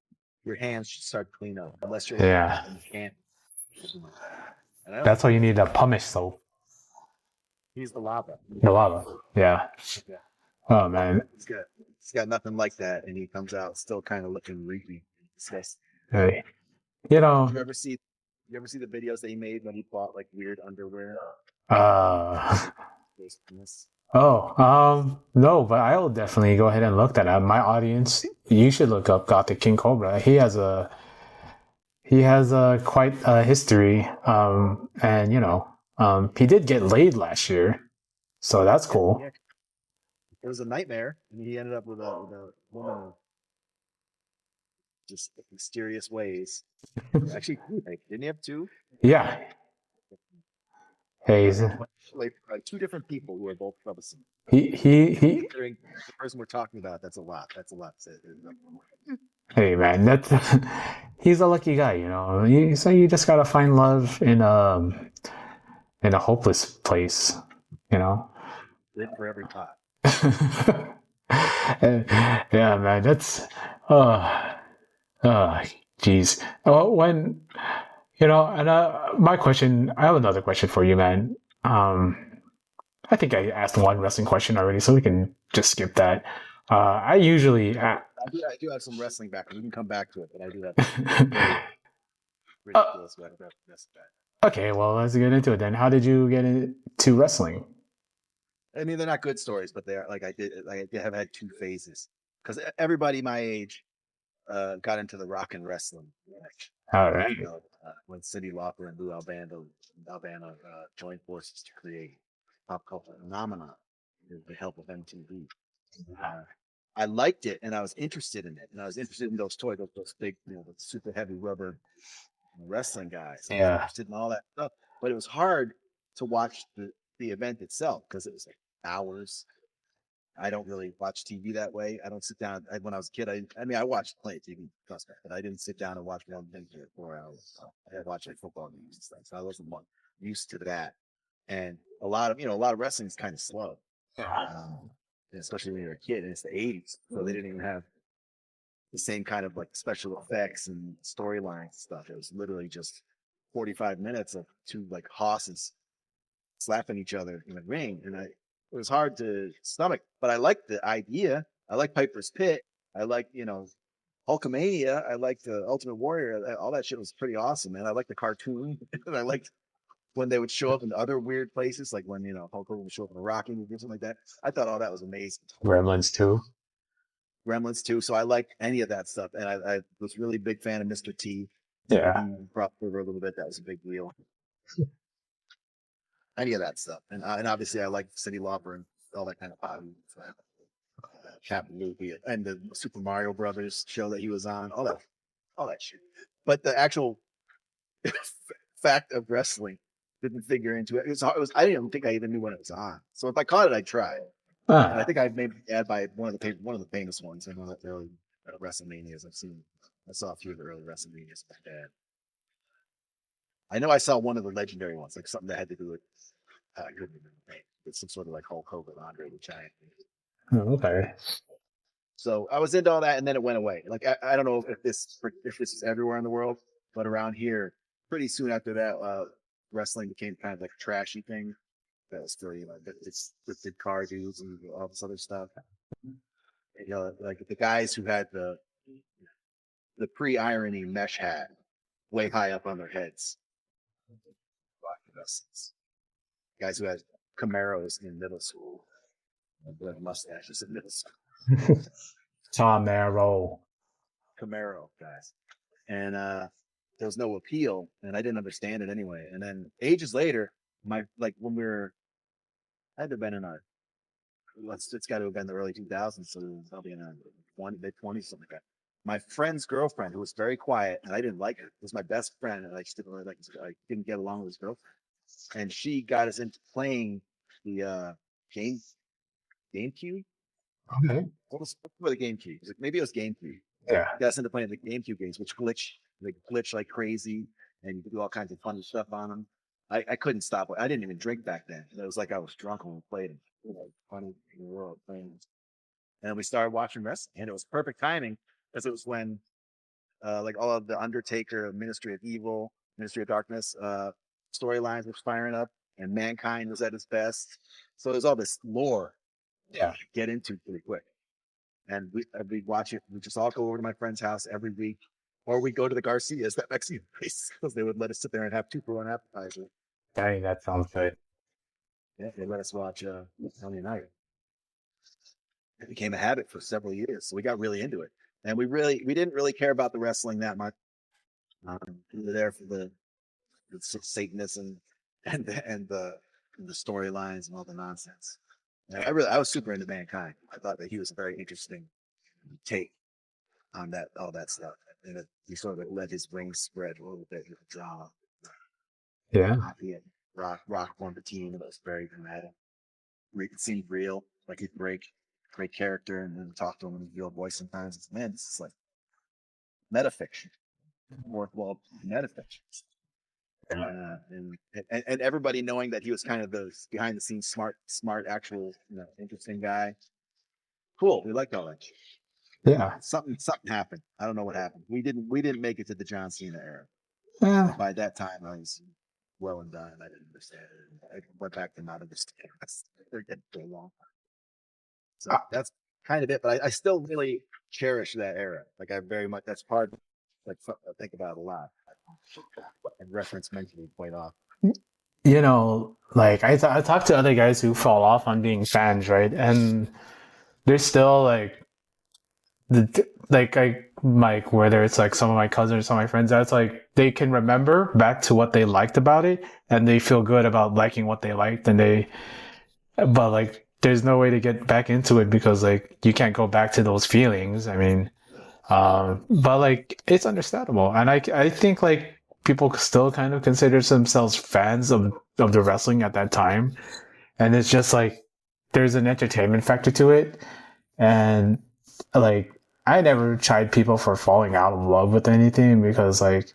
your hands should start to clean up, unless you're Yeah. you can't. And I don't That's why you think need a pumice soap. he's the lava. The lava. Yeah. Yeah. Oh man. He's got nothing like that, and he comes out still kind of looking reeky. Disgusting. Hey. You know. You ever see the videos that he made when he bought like weird underwear? No, but I'll definitely go ahead and look that up. My audience, you should look up Gothic King Cobra. He has a quite a history. And he did get laid last year, so that's cool. Yeah. It was a nightmare, and he ended up with a woman just mysterious ways. Actually, didn't he have 2? Yeah. Hey, Like 2 different people who are both troublesome. he. Considering the person we're talking about, that's a lot. That's a lot. Hey man, that's he's a lucky guy, So you just gotta find love in a hopeless place, Live for every pot. Yeah, man, that's geez. When and my question, I have another question for you, man. I think I asked one wrestling question already, so we can just skip that. I usually I do have some wrestling background. We can come back to it, but I do have ridiculous background. Okay, well, let's get into it then. How did you get into wrestling? I mean, they're not good stories, but they are. I have had 2 phases because everybody my age got into the rock and wrestling. All right. When Cyndi Lauper and Lou Albano joined forces to create pop culture phenomenon with the help of MTV. I liked it, and I was interested in it, and I was interested in those toys, those big, the super heavy rubber wrestling guys. I was interested in all that stuff, but it was hard to watch the event itself because it was like hours. I don't really watch TV that way. I don't sit down. When I was a kid, I watched plenty of TV, but I didn't sit down and watch one thing for 4 hours. I had watched like football games and stuff, so I wasn't used to that. And a lot of wrestling is kind of slow, especially when you're a kid. And it's the '80s, so they didn't even have the same kind of like special effects and storylines and stuff. It was literally just 45 minutes of 2 like hosses slapping each other in the ring, and it was hard to stomach. But I liked the idea. I like Piper's Pit. I like Hulkamania. I liked the Ultimate Warrior. All that shit was pretty awesome, man. I liked the cartoon, and I liked when they would show up in other weird places, like when Hulk Hogan would show up in a Rocky movie or something like that. I thought all that was amazing. Gremlins too. So I liked any of that stuff, and I was really big fan of Mr. T. Yeah. Brought over a little bit. That was a big deal. Any of that stuff, and obviously I like Cyndi Lauper and all that kind of pop. Captain Movie and the Super Mario Brothers show that he was on, all that shit. But the actual fact of wrestling didn't figure into it. I didn't even think I even knew when it was on. So if I caught it, I'd try. And I think I maybe add by one of the famous ones. I know that early WrestleManias I've seen. I saw a few of the early WrestleManias with my dad. I know I saw one of the legendary ones, like something that had to do with some sort of like Hulk Hogan, Andre the Giant. Oh, okay. So I was into all that, and then it went away. Like I don't know if this is everywhere in the world, but around here, pretty soon after that, wrestling became kind of like a trashy thing. That was still it's with car dudes and all this other stuff. Like the guys who had the pre-irony mesh hat way high up on their heads. Guys who had Camaros in middle school, who had mustaches in middle school. Tom Arrow. Camaro guys, and there was no appeal, and I didn't understand it anyway. And then ages later, when I had to have been in it's got to have been the early 2000s, so probably in mid 20s, something like that. my friend's girlfriend, who was very quiet, and I didn't like her, was my best friend, and I just didn't really like. I didn't get along with his girlfriend, and she got us into playing the game GameCube. Okay. What was for the GameCube? Maybe it was GameCube. Yeah. Got us into playing the GameCube games, which glitch like crazy, and you could do all kinds of funny stuff on them. I couldn't stop. I didn't even drink back then. It was like I was drunk when we played them. It was like funny in the world playing. And we started watching wrestling, and it was perfect timing because it was when like all of the Undertaker, Ministry of Evil, Ministry of Darkness storylines were firing up, and Mankind was at its best. So there's all this lore Yeah. to get into pretty quick. And we watch it. We just all go over to my friend's house every week, or we go to the Garcias, that Mexican place, because they would let us sit there and have 2-for-1 appetizer. Dang, that sounds good. Yeah, they let us watch Sunday night. It became a habit for several years, so we got really into it. And we didn't really care about the wrestling that much. We were there for the Satanism and the storylines and all the nonsense. And I was super into Mankind. I thought that he was a very interesting take on all that stuff, and he sort of let his wings spread a little bit with the drama. Yeah. He had Rock formed a team, and it was very dramatic. It seemed real, like he'd great character, and then talk to him in his real voice sometimes. It's, man, this is like metafiction, worthwhile metafiction. And everybody knowing that he was kind of the behind the scenes smart, actual, interesting guy. Cool. We liked all that. Yeah. Something happened. I don't know what happened. We didn't make it to the John Cena era. Yeah. By that time, I was well and done. I didn't understand it. I went back to not understand. They're getting so long. So that's kind of it. But I still really cherish that era. Like I very much. That's part. Like I think about it a lot. And reference mentally quite often. You know, like I talk to other guys who fall off on being fans, right? And they're still like like whether it's like some of my cousins or some of my friends, that's like they can remember back to what they liked about it, and they feel good about liking what they liked, but like there's no way to get back into it because like you can't go back to those feelings. I mean, but like it's understandable, and I think like people still kind of consider themselves fans of the wrestling at that time, and it's just like there's an entertainment factor to it, and like I never chide people for falling out of love with anything because like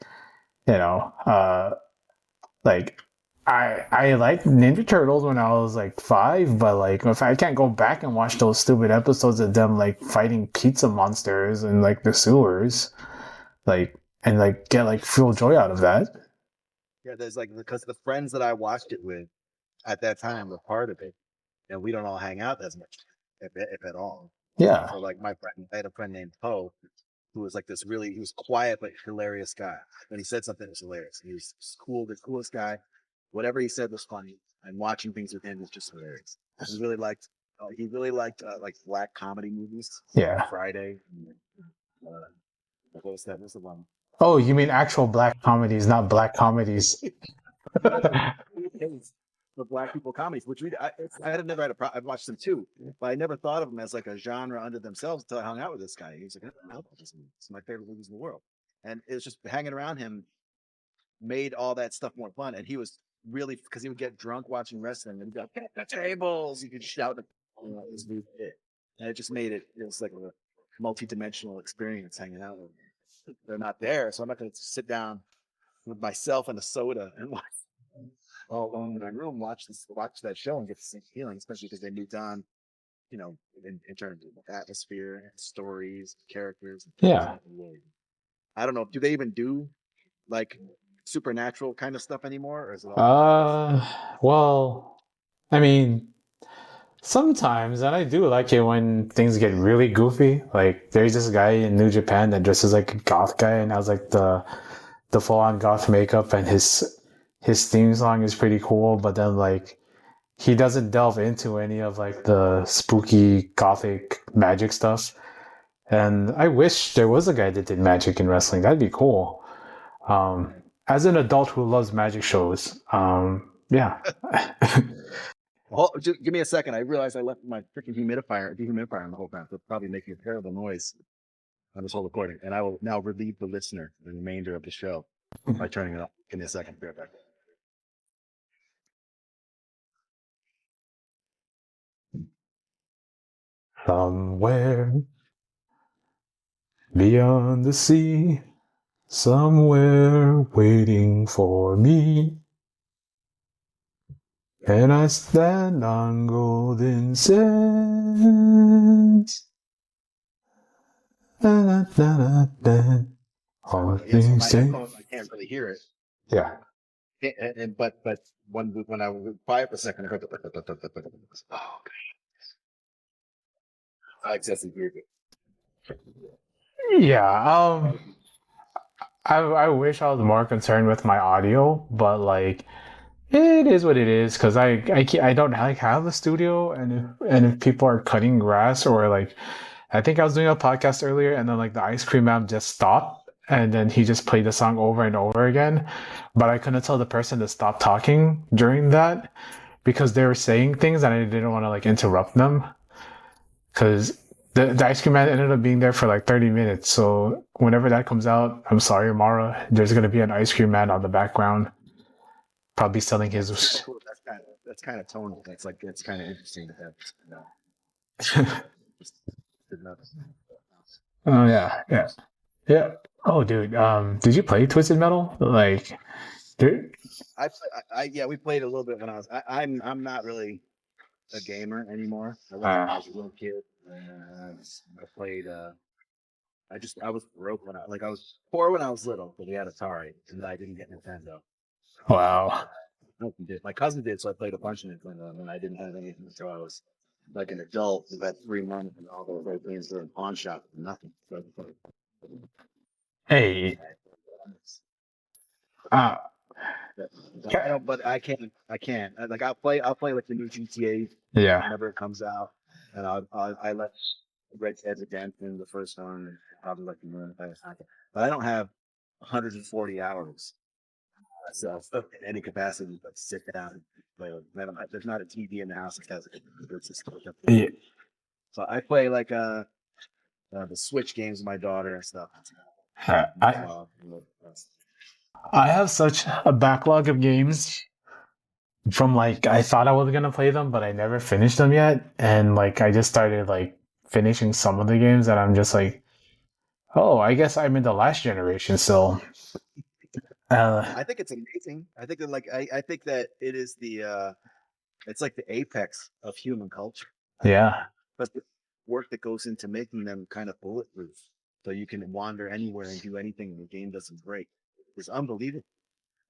like I liked Ninja Turtles when I was like 5, but like if I can't go back and watch those stupid episodes of them like fighting pizza monsters in like the sewers, like and like get like full joy out of that. Yeah, there's like because the friends that I watched it with at that time were part of it, and we don't all hang out as much, if at all. Yeah. So like I had a friend named Poe, who was like he was quiet but hilarious guy. When he said something, it was hilarious. He was cool, the coolest guy. Whatever he said was funny, and watching things with him was just hilarious. He really liked like black comedy movies. Yeah. Friday. What was that? What's the one? Oh, you mean actual black comedies, not black comedies. For black people comedies, which I had never had I've watched them too, but I never thought of them as like a genre unto themselves until I hung out with this guy. He's like, it's my favorite movies in the world, and it was just hanging around him made all that stuff more fun. And he was really because he would get drunk watching wrestling and he'd go, "Get the tables!" You could shout at his new hit, and it just made it was like a multi-dimensional experience hanging out with them. They're not there, so I'm not going to sit down with myself and a soda and watch all alone in my room, watch that show and get the same feeling, especially because they moved on, in terms of atmosphere, stories, characters. Yeah. I don't know. Do they even do like supernatural kind of stuff anymore, or is it all? Well, I mean, sometimes, and I do like it when things get really goofy. Like there's this guy in New Japan that dresses like a goth guy and has like the full on goth makeup, and his theme song is pretty cool, but then like he doesn't delve into any of like the spooky gothic magic stuff. And I wish there was a guy that did magic in wrestling. That'd be cool. As an adult who loves magic shows, yeah. Well, just give me a second. I realized I left my freaking dehumidifier on the whole time. So it's probably making a terrible noise. on this whole recording, and I will now relieve the listener the remainder of the show by turning it off. Give me a second. Be right back. Somewhere beyond the sea, somewhere waiting for me. And I stand on golden sands. Da, da, da, da. All Yeah, so my things take. headphones, I can't really hear it. Yeah. But when I was quiet for a second, I heard I excessively weird. Yeah. I wish I was more concerned with my audio, but like it is what it is because I don't like have a studio, and if people are cutting grass or like I think I was doing a podcast earlier and then like the ice cream man just stopped and then he just played the song over and over again, but I couldn't tell the person to stop talking during that because they were saying things and I didn't want to like interrupt them because the ice cream man ended up being there for like 30 minutes. So whenever that comes out, I'm sorry, Mara, there's going to be an ice cream man on the background, probably selling his. Cool. That's kind of tonal. That's like it's kind of interesting to have. Oh yeah. Oh dude, did you play Twisted Metal? Like, dude. Yeah, we played a little bit when I was. I'm not really a gamer anymore. I was when I was a little kid. I played. I was broke when I was poor when I was little, but we had Atari, and I didn't get Nintendo. Wow. No, he did. My cousin did, so I played a bunch of Nintendo, and I didn't have anything until I was like an adult. Who had 3 months, and all those old games were in pawn shop and nothing. So, Hey. but I can't. Like I'll play like the new GTA Yeah. whenever it comes out, and I let Red Dead Redemption the first one, and probably like the moon. But I don't have 140 hours myself in any capacity, but sit down and play. There's not a TV in the house that has a computer. It's just Yeah. so I play like the Switch games with my daughter and stuff. I have such a backlog of games from like I thought I was gonna play them, but I never finished them yet. And like I just started like finishing some of the games that I'm just like, oh, I guess I'm in the last generation still. I think it's amazing. I think that I think that it is it's like the apex of human culture. Yeah. But the work that goes into making them kind of bulletproof, so you can wander anywhere and do anything, and the game doesn't break, is unbelievable.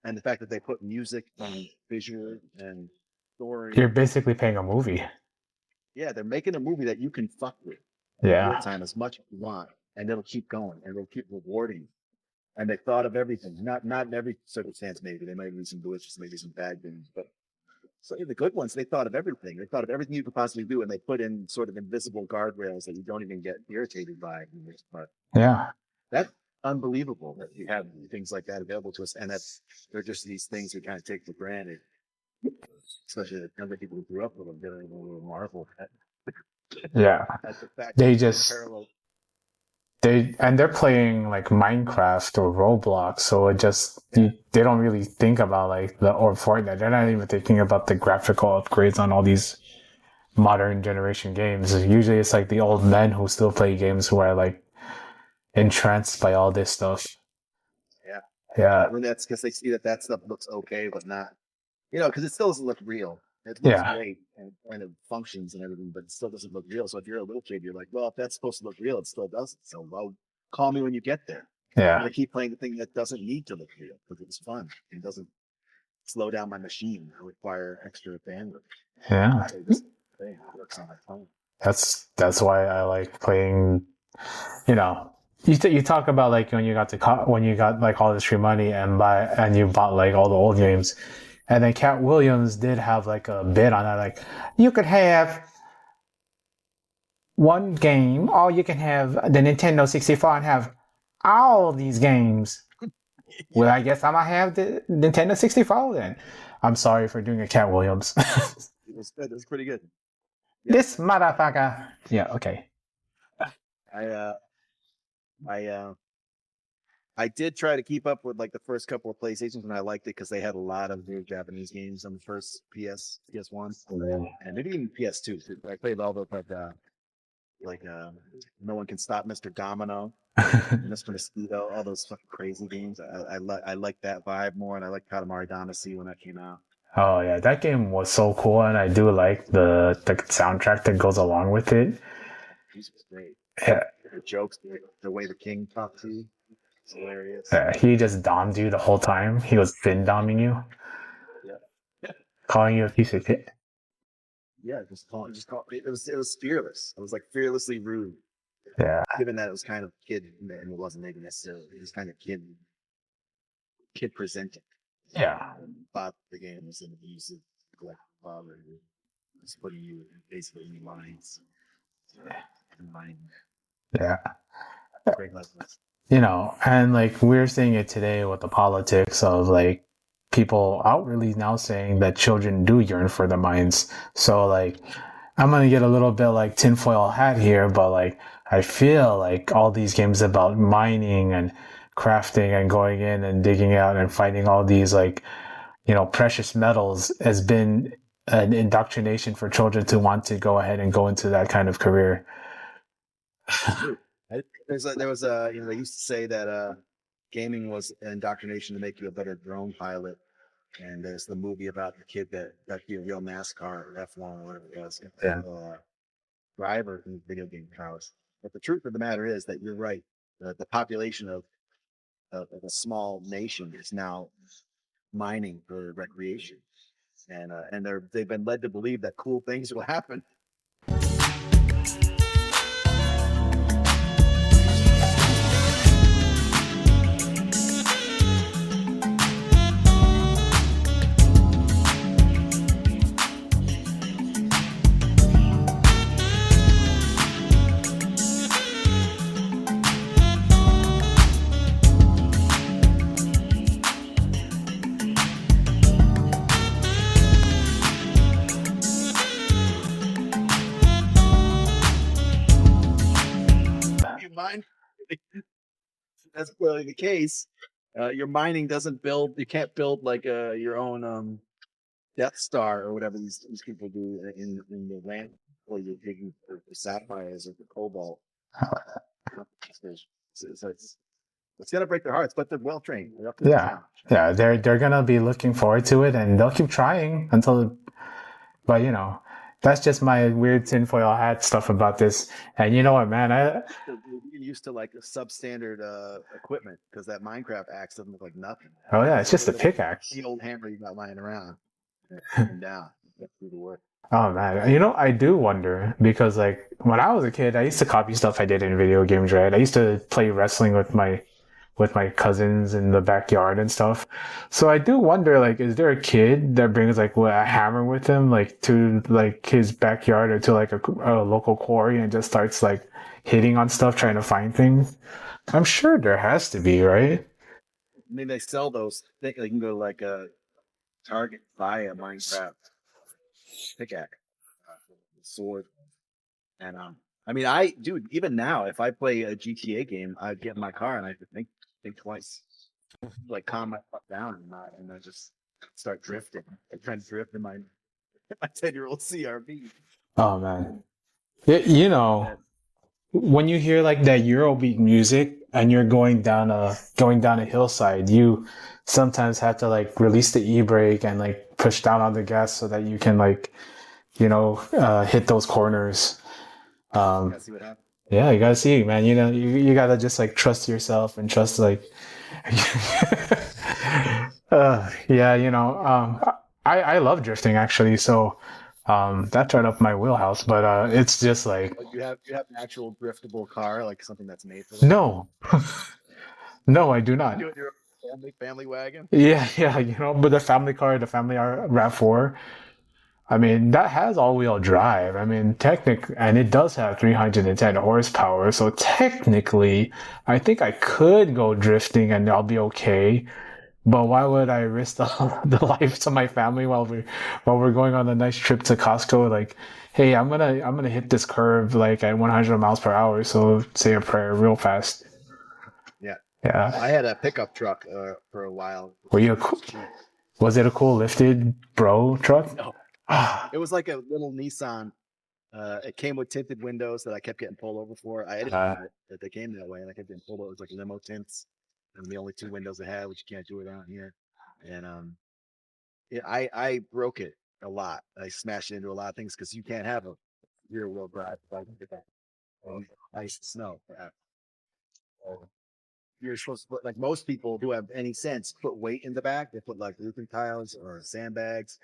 And the fact that they put music and visual and story. You're basically playing a movie. Yeah, they're making a movie that you can fuck with Yeah. real time as much as you want, and it'll keep going, and it'll keep rewarding. And they thought of everything. Not in every circumstance, maybe. There might be some delicious, maybe some bad things, but so the good ones, they thought of everything. They thought of everything you could possibly do, and they put in sort of invisible guardrails that you don't even get irritated by in this part. Yeah. That's unbelievable that you have things like that available to us, and that they're just these things we kind of take for granted. Especially the younger people who grew up with them, they're a little marvel at. Yeah. At the fact They that just parallel. they're playing like Minecraft or Roblox, so it just they don't really think about like or Fortnite. They're not even thinking about the graphical upgrades on all these modern generation games. Usually it's like the old men who still play games who are like entranced by all this stuff. Yeah. Yeah. I mean, that's because they see that stuff looks okay, but not, because it still doesn't look real. It looks great and it functions and everything, but it still doesn't look real. So if you're a little kid, you're like, well, if that's supposed to look real, it still doesn't. So well, call me when you get there. Yeah. I keep playing the thing that doesn't need to look real because it's fun. It doesn't slow down my machine or require extra bandwidth. Yeah. It works on my phone. That's why I like playing. You talk about like when you got like all this free money and you bought like all the old games, and then Cat Williams did have like a bit on that, like you could have one game, or you can have the Nintendo 64 and have all these games. Well, I guess I'm gonna have the Nintendo 64 then. I'm sorry for doing a Cat Williams. It was good. It was pretty good. Yeah. This motherfucker. Yeah. Okay. I did try to keep up with like the first couple of PlayStations, and I liked it because they had a lot of weird Japanese games on the first PS1, and maybe even PS2 too. I played all those like No One Can Stop Mr. Domino, Mr. Mosquito, all those fucking crazy games. I like that vibe more, and I like Katamari Damacy when that came out. Oh yeah, that game was so cool, and I do like the soundtrack that goes along with it. Music was great. Yeah, The jokes, the way the king talked to you, it's hilarious. yeah, he just domed you the whole time. He was fin doming you, Yeah. calling you a piece of shit. Yeah, just call it was fearless. It was like fearlessly rude. Yeah, Given that it was kind of kid and it wasn't maybe necessarily it was kind of kid presenting. yeah, Bob the game was an abusive like father who was putting you basically in lines. In line. yeah. Great lessons. You know, and like we're seeing it today with the politics of like people outwardly now saying that children do yearn for the mines. So like I'm gonna get a little bit like tinfoil hat here, but like I feel like all these games about mining and crafting and going in and digging out and finding all these like, you know, precious metals has been an indoctrination for children to want to go ahead and go into that kind of career. There was a they used to say that gaming was indoctrination to make you a better drone pilot. And there's the movie about the kid that got the real NASCAR or F1 or whatever it was. Yeah. Driver in video game prowess. But the truth of the matter is that you're right. The population of a small nation is now mining for recreation, and they've been led to believe that cool things will happen. Mine. That's clearly the case. Your mining doesn't build. You can't build like your own Death Star or whatever these people do in the land where you're digging for sapphires or the cobalt. So it's gonna break their hearts, but they're well trained. They're up to the challenge. Yeah, they're gonna be looking forward to it, and they'll keep trying until. But you know, that's just my weird tinfoil hat stuff about this. And you know what, man? You're used to like substandard equipment because that Minecraft axe doesn't look like nothing. Oh yeah, it's just a pickaxe. The old hammer you got lying around. Down. That's through the work. Oh man, you know, I do wonder because like when I was a kid, I used to copy stuff I did in video games, right? I used to play wrestling with my cousins in the backyard and stuff. So I do wonder, like, is there a kid that brings like a hammer with him, like to like his backyard or to like a local quarry and just starts like hitting on stuff, trying to find things? I'm sure there has to be, right? I mean, they sell those. They can go like a Target, buy a Minecraft pickaxe, sword, and I mean, even now, if I play a GTA game, I get in my car and I have to think twice, like calm my fuck down and I just start drifting. I try to drift in my 10-year-old CRV. Oh man, you know, when you hear like that Eurobeat music and you're going down a hillside, you sometimes have to like release the e-brake and like push down on the gas so that you can like, you know, hit those corners. See what happens. Yeah, you gotta see, man. You know, you gotta just like trust yourself and trust like. Yeah, you know, I love drifting actually, so that's right up my wheelhouse. But it's just like you have an actual driftable car, like something that's made for that? No, no, I do not. You do it your family wagon. Yeah, you know, but the family car, the family RAV4. I mean, that has all-wheel drive. I mean, and it does have 310 horsepower. So technically, I think I could go drifting and I'll be okay. But why would I risk the life of my family while we're going on a nice trip to Costco? Like, hey, I'm gonna hit this curve like at 100 miles per hour. So say a prayer real fast. Yeah. I had a pickup truck for a while. Were you It was cheap. was it a cool lifted bro truck? No, Ah. it was like a little Nissan. It came with tinted windows that I kept getting pulled over for. I didn't know that they came that way, and I kept getting pulled over. It was like limo tints, and the only 2 windows they had, which you can't do around here. And I broke it a lot. I smashed it into a lot of things because you can't have a rear wheel drive like that. Ice and snow. You're supposed to put, like most people who have any sense, put weight in the back. They put like roofing tiles or sandbags,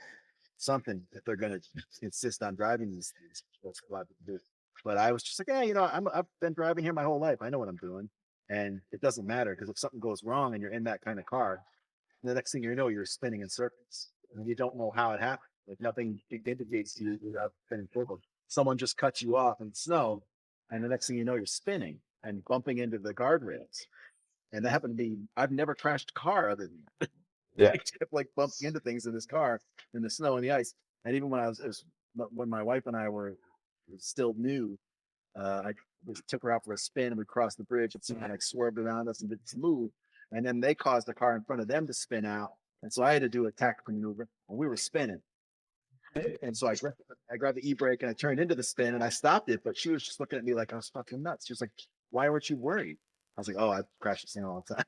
something if they're going to insist on driving these things. That's what I do. But I was just like, yeah, I've been driving here my whole life. I know what I'm doing. And it doesn't matter because if something goes wrong and you're in that kind of car, the next thing you know, you're spinning in circles and you don't know how it happened. Like nothing indicates to you you're spinning circles. Someone just cuts you off in snow, and the next thing you know, you're spinning and bumping into the guardrails. And that happened to me. I've never crashed a car other than Yeah. I kept like bumping into things in this car in the snow and the ice. And even when when my wife and I were still new, I just took her out for a spin and we crossed the bridge and someone like swerved around us and did this move. And then they caused the car in front of them to spin out. And so I had to do a tactical maneuver and we were spinning. And so I grabbed the e-brake and I turned into the spin and I stopped it, but she was just looking at me like I was fucking nuts. She was like, "Why weren't you worried?" I was like, "Oh, I crash this thing all the time."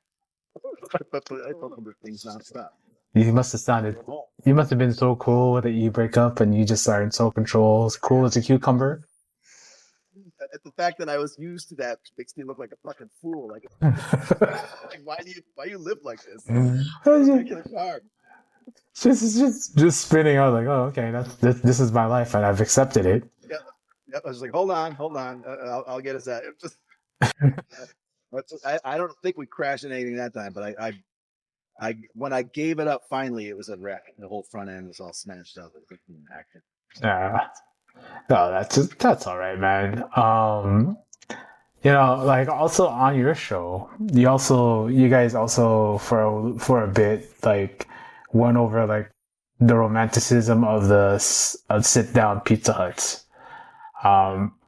but I told them the things nonstop. You must have sounded. You must have been so cool with the e-brake up, and you just are in so control, as cool as a cucumber. The fact that I was used to that makes me look like a fucking fool. Like, why do you live like this? Make it a car. Just spinning. I was like, oh, okay, this is my life, and I've accepted it. Yeah, yeah. I was like, hold on. I'll get us out. I don't think we crashed in anything that time, but I when I gave it up finally, it was a wreck. The whole front end was all smashed up. Yeah. No, that's all right, man. Like also on your show, you guys also for a bit like went over like the romanticism of the sit down Pizza Huts.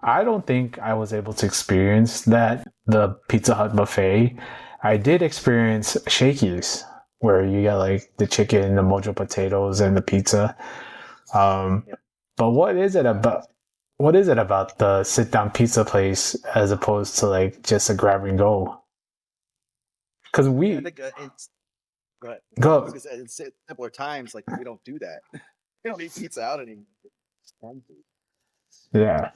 I don't think I was able to experience the Pizza Hut buffet. I did experience Shakey's, where you get like the chicken, the mojo potatoes, and the pizza. Yeah. But what is it about the sit down pizza place as opposed to like just a grab and go? Because I think it's go. In simpler times, like we don't do that. We don't eat pizza out anymore. Yeah.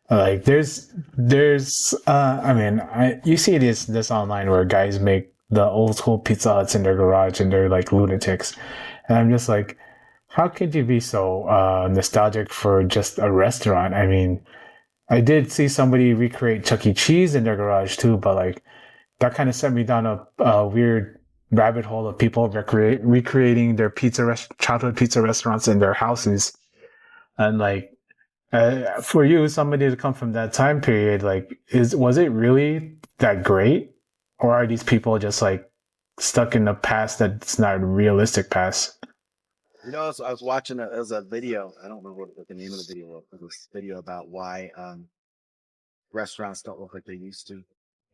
Like I mean, you see this online where guys make the old school Pizza Huts in their garage and they're like lunatics. And I'm just like, how could you be so nostalgic for just a restaurant? I mean, I did see somebody recreate Chuck E. Cheese in their garage too, but like that kind of sent me down a weird rabbit hole of people recreating their childhood pizza restaurants in their houses. And like, for you, somebody to come from that time period, like, was it really that great, or are these people just like stuck in the past that's not a realistic past? I was watching it was a video. I don't remember what the name of the video was. It was a video about why restaurants don't look like they used to.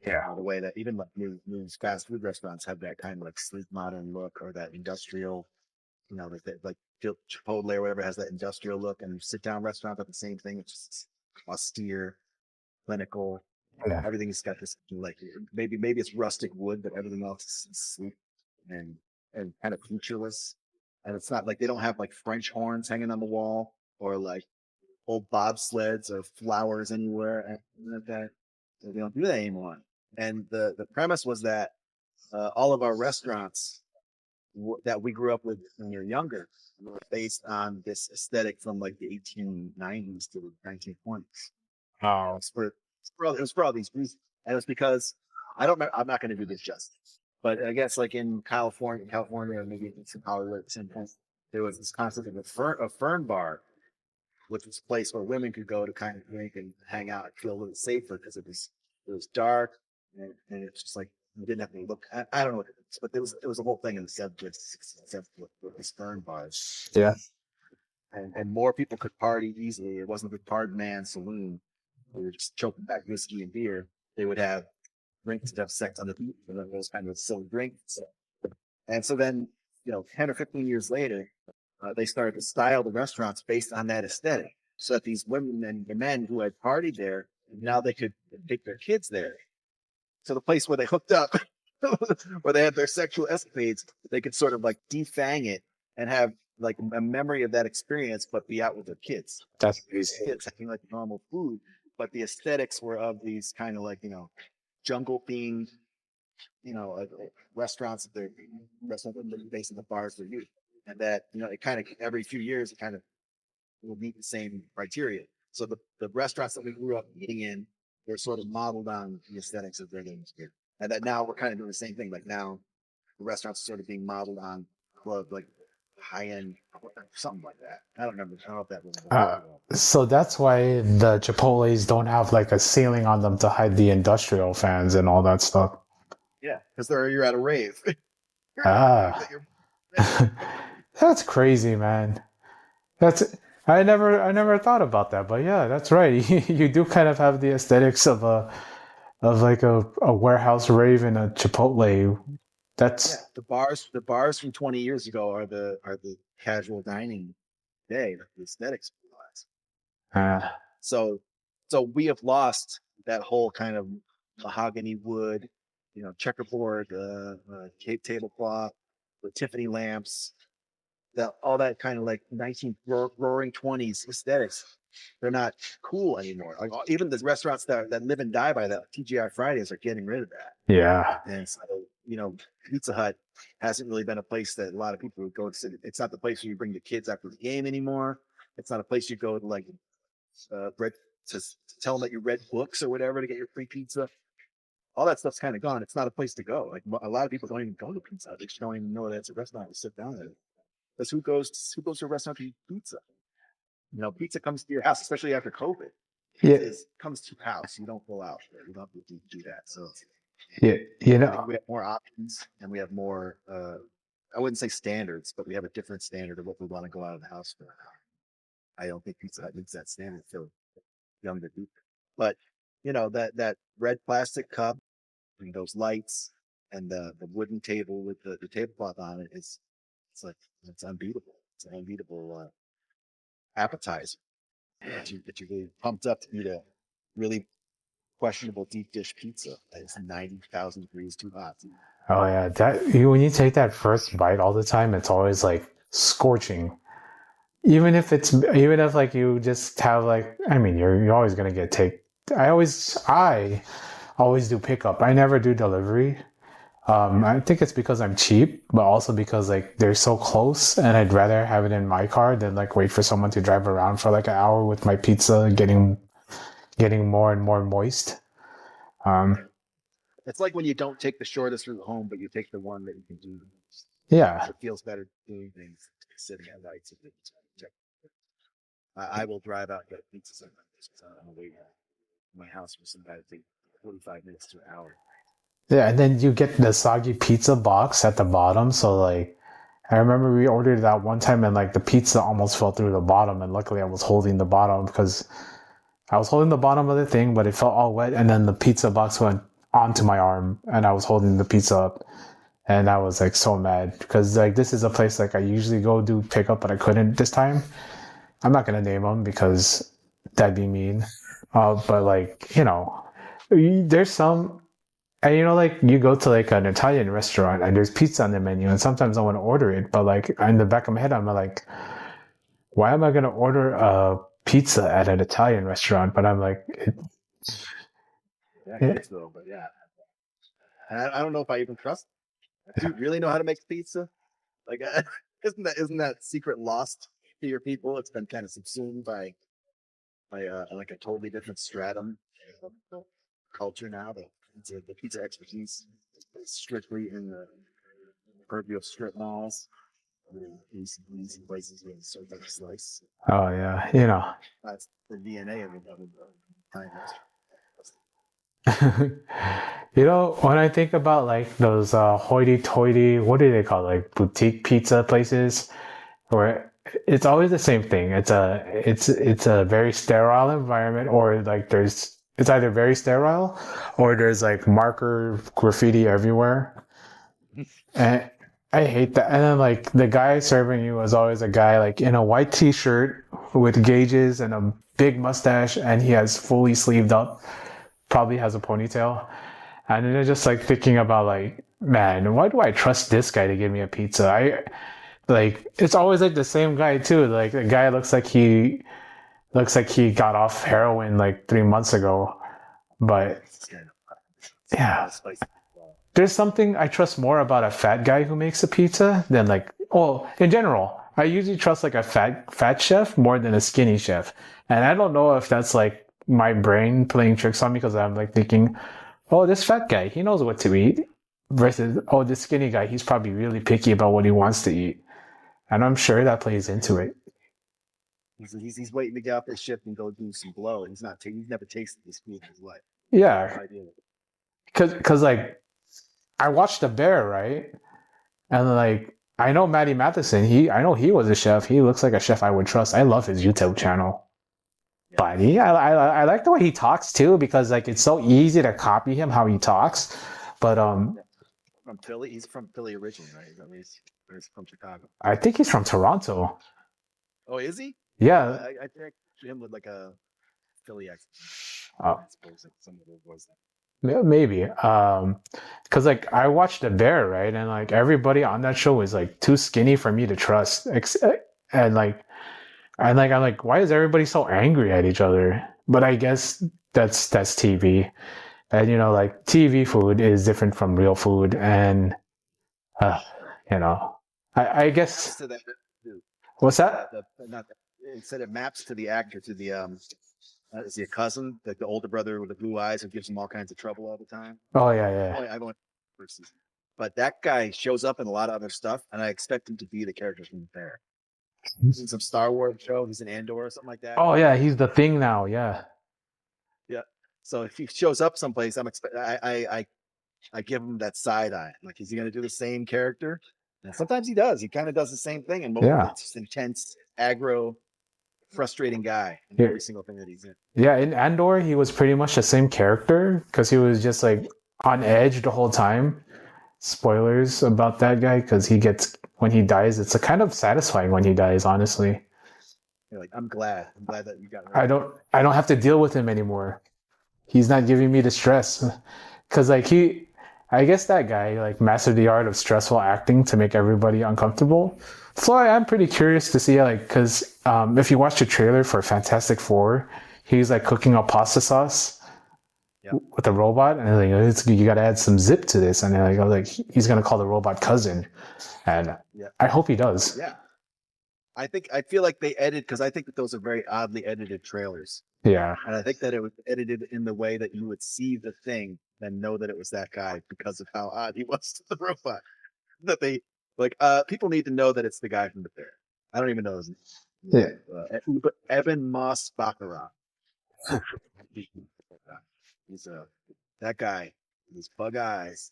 Yeah, the way that even like new fast food restaurants have that kind of like sleek modern look or that industrial, like Chipotle or whatever has that industrial look, and sit down restaurants have the same thing. It's just austere, clinical. yeah. Everything's got this like maybe it's rustic wood, but everything else is sleek and kind of featureless. And it's not like they don't have like French horns hanging on the wall or like old bobsleds or flowers anywhere and like that. They don't do that anymore. And the premise was that all of our restaurants that we grew up with when we were younger were based on this aesthetic from like the 1890s to the 1920s. Oh, It was for all these reasons. And it was because I don't remember, I'm not going to do this justice, but I guess like in California, or maybe it's in Hollywood at the same time, there was this concept of a fern bar, which was a place where women could go to kind of drink and hang out and feel a little safer because it was dark and it's just like you didn't have to look. I don't know what it is, but it was a whole thing in the 70s, 60s, with these fern bars. yeah. And more people could party easily. It wasn't the hard man saloon. We were just choking back whiskey and beer. They would have drinks to have sex on the beach, and those kind of silly drinks. And so then, 10 or 15 years later, they started to style the restaurants based on that aesthetic, so that these women and the men who had partied there, now they could take their kids there. So the place where they hooked up, where they had their sexual escapades, they could sort of like defang it and have like a memory of that experience, but be out with their kids. That's crazy. Kids acting like normal food, but the aesthetics were of these kind of like, jungle themed, restaurants. They're restaurants based on the bars for youth. And that, it kind of every few years, it kind of will meet the same criteria. So the restaurants that we grew up eating in were sort of modeled on the aesthetics of their games here. And that now we're kind of doing the same thing. Like now the restaurants are sort of being modeled on club, like high end, something like that. I don't remember. I don't know if that was. So that's why the Chipotles don't have like a ceiling on them to hide the industrial fans and all that stuff. Yeah, because you're at a rave. That's crazy, man. I never thought about that, but yeah, that's right. You do kind of have the aesthetics of a warehouse rave in a Chipotle. That's the bars from 20 years ago are the casual dining day, the aesthetics of the So we have lost that whole kind of mahogany wood, checkerboard, cape tablecloth, the Tiffany lamps, all that kind of like roaring 20s aesthetics. They're not cool anymore. Like even the restaurants that live and die by that, TGI Fridays, are getting rid of that. Yeah. And so, Pizza Hut hasn't really been a place that a lot of people would go to. It's not the place where you bring the kids after the game anymore. It's not a place you go to like to tell them that you read books or whatever to get your free pizza. All that stuff's kind of gone. It's not a place to go. Like a lot of people don't even go to Pizza Hut. They just don't even know that's a restaurant to sit down at. Because who goes to a restaurant to eat pizza? Pizza comes to your house, especially after COVID. It comes to your house. You don't go out there. You don't have to do that. So yeah, we have more options and we have more. I wouldn't say standards, but we have a different standard of what we want to go out of the house for. I don't think Pizza Hut meets that standard. So young to do, but that red plastic cup and those lights and the wooden table with the tablecloth on it is. It's unbeatable. It's an unbeatable appetizer that you really pumped up to eat a really questionable deep dish pizza that is 90,000 degrees too hot. Oh yeah, when you take that first bite all the time, it's always like scorching. Even if like you just have like, I mean, you're always gonna get take. I always do pickup. I never do delivery. I think it's because I'm cheap, but also because like they're so close, and I'd rather have it in my car than like wait for someone to drive around for like an hour with my pizza getting more and more moist. It's like when you don't take the shortest route home, but you take the one that you can do. Yeah, it feels better doing things sitting at lights. I will drive out and get pizza sometimes on the way to my house for somebody to take 45 minutes to an hour. Yeah, and then you get the soggy pizza box at the bottom. So like, I remember we ordered that one time and like the pizza almost fell through the bottom. And luckily I was holding the bottom because I was holding the bottom of the thing, but it felt all wet. And then the pizza box went onto my arm and I was holding the pizza up. And I was like so mad because like this is a place like I usually go do pickup, but I couldn't this time. I'm not going to name them because that'd be mean. But like, there's some... And like you go to like an Italian restaurant and there's pizza on the menu, and sometimes I want to order it, but like in the back of my head, I'm like, why am I going to order a pizza at an Italian restaurant? But I'm like, but yeah, I don't know if I even trust. Do you really know how to make pizza? Like, isn't that secret lost to your people? It's been kind of subsumed by like a totally different stratum of culture now. The pizza expertise is strictly in the purview of strip malls, these places where you serve like a slice. Oh yeah, That's the DNA of Italian restaurant. When I think about like those hoity-toity, what do they call it? Like boutique pizza places, where it's always the same thing. It's a very sterile environment, or like there's it's either very sterile or there's like marker graffiti everywhere. And I hate that. And then like the guy serving you was always a guy like in a white t-shirt with gauges and a big mustache, and he has fully sleeved up, probably has a ponytail. And then just like thinking about like, man, why do I trust this guy to give me a pizza? I like it's always like the same guy too. Like the guy looks like he got off heroin like 3 months ago. But yeah, there's something I trust more about a fat guy who makes a pizza than like, well, in general, I usually trust like a fat chef more than a skinny chef. And I don't know if that's like my brain playing tricks on me because I'm like thinking, oh, this fat guy, he knows what to eat. Versus, oh, this skinny guy, he's probably really picky about what he wants to eat. And I'm sure that plays into it. He's waiting to get off his shift and go do some blow. He's never tasted this food in his life. Yeah. Because like, I watched The Bear, right? And like, I know Matty Matheson. I know he was a chef. He looks like a chef I would trust. I love his YouTube channel. Yeah. But I like the way he talks too, because like it's so easy to copy him how he talks. But from Philly, he's from Philly originally, right? He's from Chicago. I think he's from Toronto. Oh, is he? Yeah. I think him with like a Philly accent. Oh. I suppose like some of the voice. Maybe because like I watched The Bear, right, and like everybody on that show is like too skinny for me to trust, and I'm like, why is everybody so angry at each other? But I guess that's TV, and you know, like TV food is different from real food, and you know, I guess. What's that? It said it maps to the actor, to the is he a cousin, like the older brother with the blue eyes who gives him all kinds of trouble all the time? Oh yeah. I've only versus, but that guy shows up in a lot of other stuff, and I expect him to be the character from there. He's in some Star Wars show. He's in Andor or something like that. Oh yeah, he's the Thing now. Yeah. Yeah. So if he shows up someplace, I give him that side eye. Like, is he going to do the same character? And sometimes he does. He kind of does the same thing, and it's just intense, aggro, frustrating guy in every single thing that he's in. Yeah, in Andor, he was pretty much the same character because he was just like on edge the whole time. Spoilers about that guy, because when he dies, it's a kind of satisfying when he dies, honestly. You're like, I'm glad that you got rid of him. I don't have to deal with him anymore. He's not giving me the stress. Because like I guess that guy like mastered the art of stressful acting to make everybody uncomfortable. So I'm pretty curious to see, like, because if you watch the trailer for Fantastic Four, he's like cooking up pasta sauce with a robot, and like, you got to add some zip to this, and I was like, he's gonna call the robot cousin, and I hope he does. Yeah, I feel like they edited, because I think that those are very oddly edited trailers. Yeah, and I think that it was edited in the way that you would see the thing and know that it was that guy because of how odd he was to the robot. That they. Like, people need to know that it's the guy from The Bear. I don't even know his name. Yeah. Evan Moss Baccarat. He's that guy. His bug eyes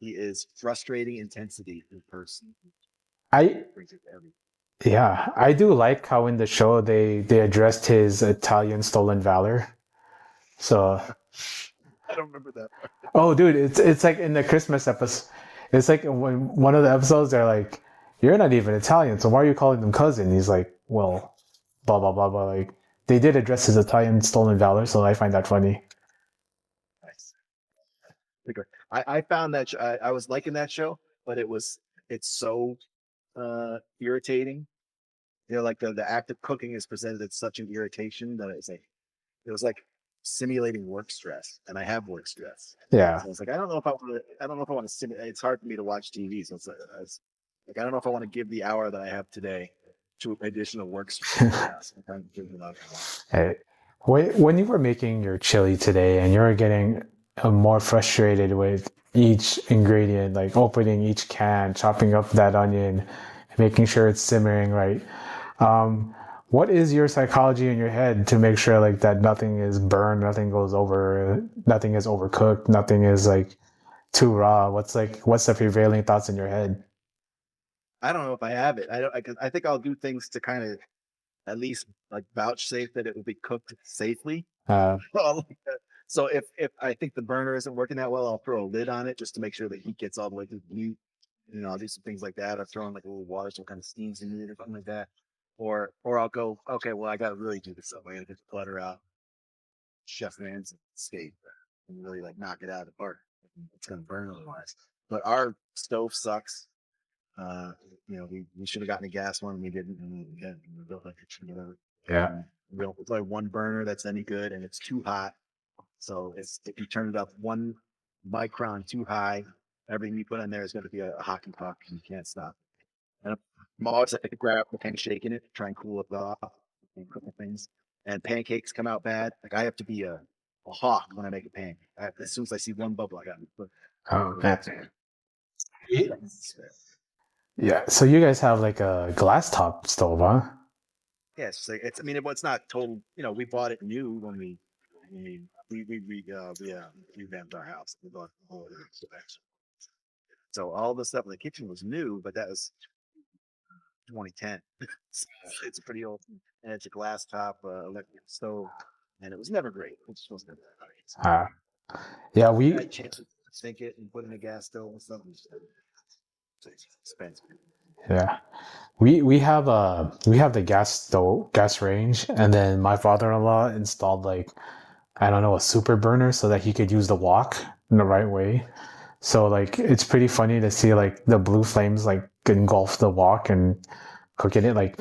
he is frustrating intensity in person. I do like how in the show they addressed his Italian stolen valor. So I don't remember that part. Oh, dude, it's like in the Christmas episode. It's like when one of the episodes, they're like, "You're not even Italian, so why are you calling them cousin?" He's like, "Well, blah blah blah blah." Like, they did address his Italian stolen valor, so I find that funny. Nice. I found that I was liking that show, but it's so irritating. You know, like the act of cooking is presented as such an irritation that it was like simulating work stress, and I have work stress. Yeah. So it's like I don't know if I want to simulate. It's hard for me to watch TV, so it's like I don't know if I want to give the hour that I have today to additional work stress. Hey, when you were making your chili today, and you were getting more frustrated with each ingredient, like opening each can, chopping up that onion, making sure it's simmering right. What is your psychology in your head to make sure like that nothing is burned, nothing goes over, nothing is overcooked, nothing is like too raw? What's the prevailing thoughts in your head? I don't know if I have it. I think I'll do things to kind of at least like vouchsafe that it will be cooked safely. Uh, So if I think the burner isn't working that well, I'll throw a lid on it just to make sure the heat gets all the way through the meat. I'll do some things like that. I'll throw in like a little water, so it kind of steams in it or something like that. Or I'll go, okay, well I gotta really do this up. I gotta get the clutter out, chef man's skate, and really like knock it out of the park. It's gonna burn otherwise. But our stove sucks. We should have gotten a gas one. We didn't. And we built like a whatever. yeah. We don't play one burner that's any good, and it's too hot. So if you turn it up 1 micron too high, everything you put in there is going to be a hockey puck, and you can't stop. And I'm always like to grab the pan, shaking it, try and cool it off, and cook things. And pancakes come out bad. Like I have to be a hawk when I make a pancake. As soon as I see one bubble, I got to put. Oh, man. Yeah. So you guys have like a glass top stove, huh? Yeah, it's. I mean, it's not total. We bought it new when we revamped our house. We bought the whole so all the stuff in the kitchen was new, but that was 2010. So it's pretty old, and it's a glass top electric stove, and it was never great. It just wasn't great. Yeah, I had a chance to sink it and put in a gas stove and stuff. It's expensive. Yeah. We have the gas range, and then my father-in-law installed like, I don't know, a super burner so that he could use the wok in the right way. So like it's pretty funny to see like the blue flames like engulf the wok and cooking it. Like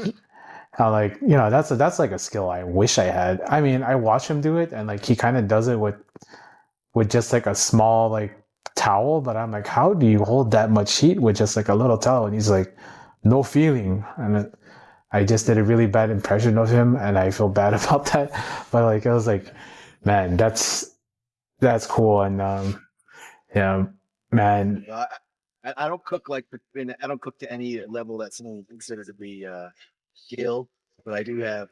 how like that's like a skill I wish I had. I mean, I watch him do it, and like he kind of does it with just like a small like towel, but I'm like, how do you hold that much heat with just like a little towel? And he's like, no feeling. And I just did a really bad impression of him, and I feel bad about that. But like I was like, man, that's cool. And yeah, man. I don't cook I don't cook to any level that's considered to be skill, but I do have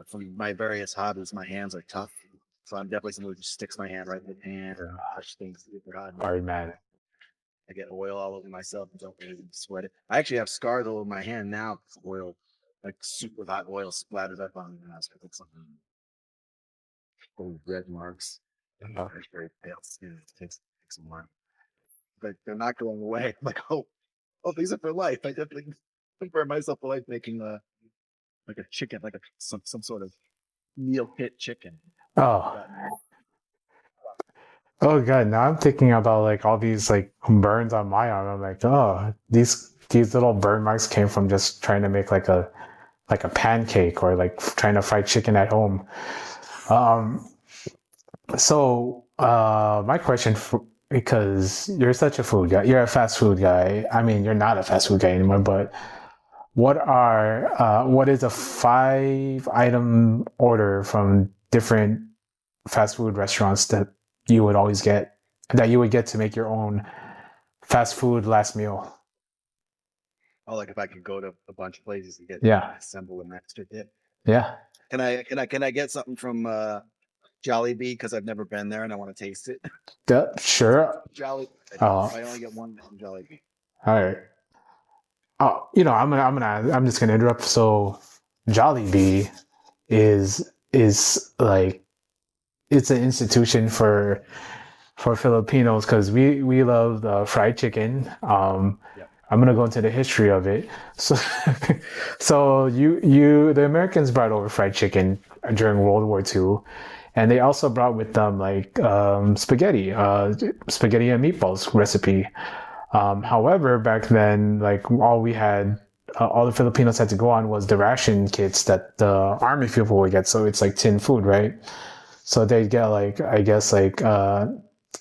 from my various hobbies, my hands are tough. So I'm definitely someone who just sticks my hand right in the pan and touch things super hot. All right, man. I get oil all over myself and don't really sweat it. I actually have scars all over my hand now because oil, like super hot oil splatters up on me. And I was like, something red marks. It's very pale skin. It takes some time. But they're not going away. I'm like, oh, these are for life. I definitely compare myself to life making like a chicken, like some sort of meal kit chicken. Oh. Oh god, now I'm thinking about like all these like burns on my arm. I'm like, oh, these little burn marks came from just trying to make like a pancake or like trying to fry chicken at home. So my question, because you're such a food guy, you're a fast food guy. I mean, you're not a fast food guy anymore, but what is a 5-item order from different fast food restaurants that you would always get, that you would get to make your own fast food last meal? Oh, like if I could go to a bunch of places and get assemble a master dip. Yeah. Can I get something from Jollibee because I've never been there and I want to taste it? Sure. Jollibee. Oh. I only get one from Jollibee. All right. Oh, I'm just gonna interrupt. So, Jollibee is like, it's an institution for Filipinos because we love fried chicken. I'm gonna go into the history of it. So, the Americans brought over fried chicken during World War II, and they also brought with them like spaghetti and meatballs recipe. However, back then, like all the Filipinos had to go on was the ration kits that the army people would get. So it's like tin food, right? So they'd get like, I guess like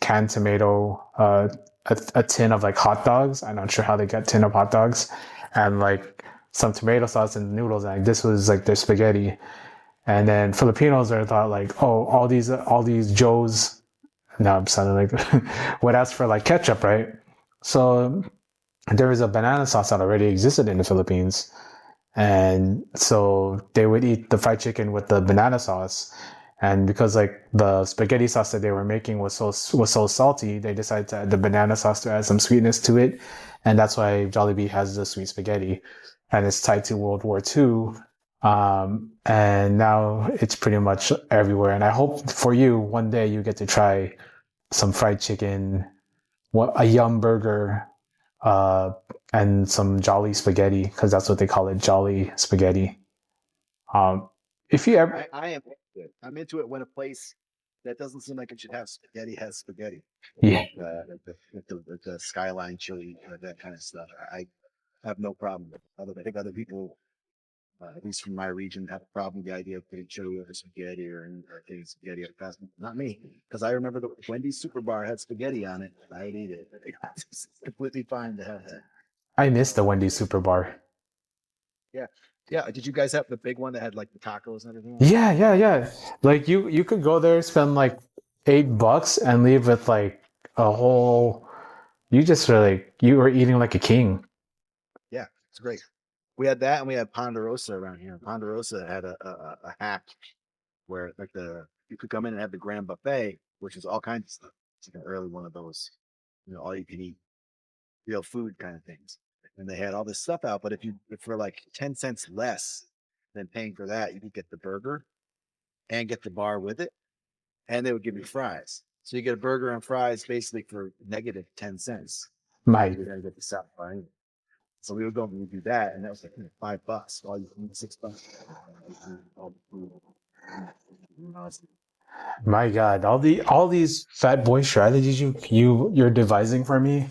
canned tomato, a tin of like hot dogs. I'm not sure how they got tin of hot dogs, and like some tomato sauce and noodles. And like, this was like their spaghetti. And then Filipinos are thought like, oh, all these Joes. Now I'm sounding like would ask for like ketchup, right? So there was a banana sauce that already existed in the Philippines. And so they would eat the fried chicken with the banana sauce. And because like the spaghetti sauce that they were making was so salty, they decided to add the banana sauce to add some sweetness to it. And that's why Jollibee has the sweet spaghetti. And it's tied to World War II. And now it's pretty much everywhere. And I hope for you one day you get to try some fried chicken, a yum burger, uh, and some jolly spaghetti, because that's what they call it, jolly spaghetti. Um, if you ever, I am into it. I'm into it when a place that doesn't seem like it should have spaghetti has spaghetti. yeah, The skyline chili, that kind of stuff. I have no problem with it. I think other people, at least from my region, have a problem with the idea of putting chili over spaghetti or getting spaghetti over pasta. Not me, because I remember the Wendy's Super Bar had spaghetti on it. I would eat it. It's completely fine to have that. I miss the Wendy's Super Bar. Yeah. Yeah. Did you guys have the big one that had like the tacos and everything? Yeah. Like you could go there, spend like $8 and leave with like a whole. You just really you were eating like a king. Yeah, it's great. We had that and we had Ponderosa around here. Ponderosa had a hack where like you could come in and have the grand buffet, which is all kinds of stuff. It's like an early one of those, all you can eat real food kind of things. And they had all this stuff out, but if for like 10 cents less than paying for that, you could get the burger and get the bar with it, and they would give you fries. So you get a burger and fries basically for negative 10 cents. My You're gonna get the salad bar anyway. So we would go and we do that, and that was like $5. All you need $6. my God, all these fat boy strategies you're devising for me,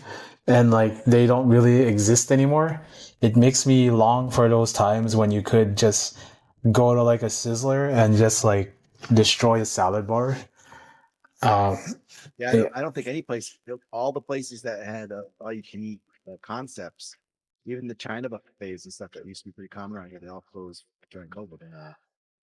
and like they don't really exist anymore. It makes me long for those times when you could just go to like a Sizzler and just like destroy a salad bar. Um, Yeah, it- I don't think any place, all the places that had all you can eat concepts, even the China buffets and stuff that used to be pretty common around here, they all closed during COVID. And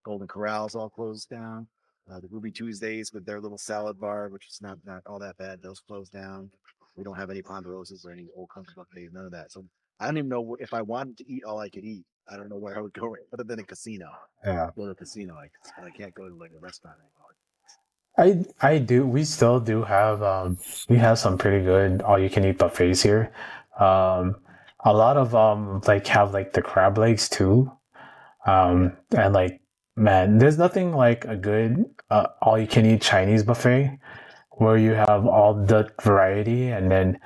Golden Corral's all closed down. The Ruby Tuesdays with their little salad bar, which is not all that bad, those closed down. We don't have any Ponderosas or any old country buffets, none of that. So I don't even know if I wanted to eat all I could eat. I don't know where I would go other than a casino. yeah. Go to a casino, but I can't go to like a restaurant anymore. I do. We still do have we have some pretty good all you can eat buffets here. Um, a lot of like have like the crab legs too. And like man, there's nothing like a good all you can eat Chinese buffet where you have all the variety and then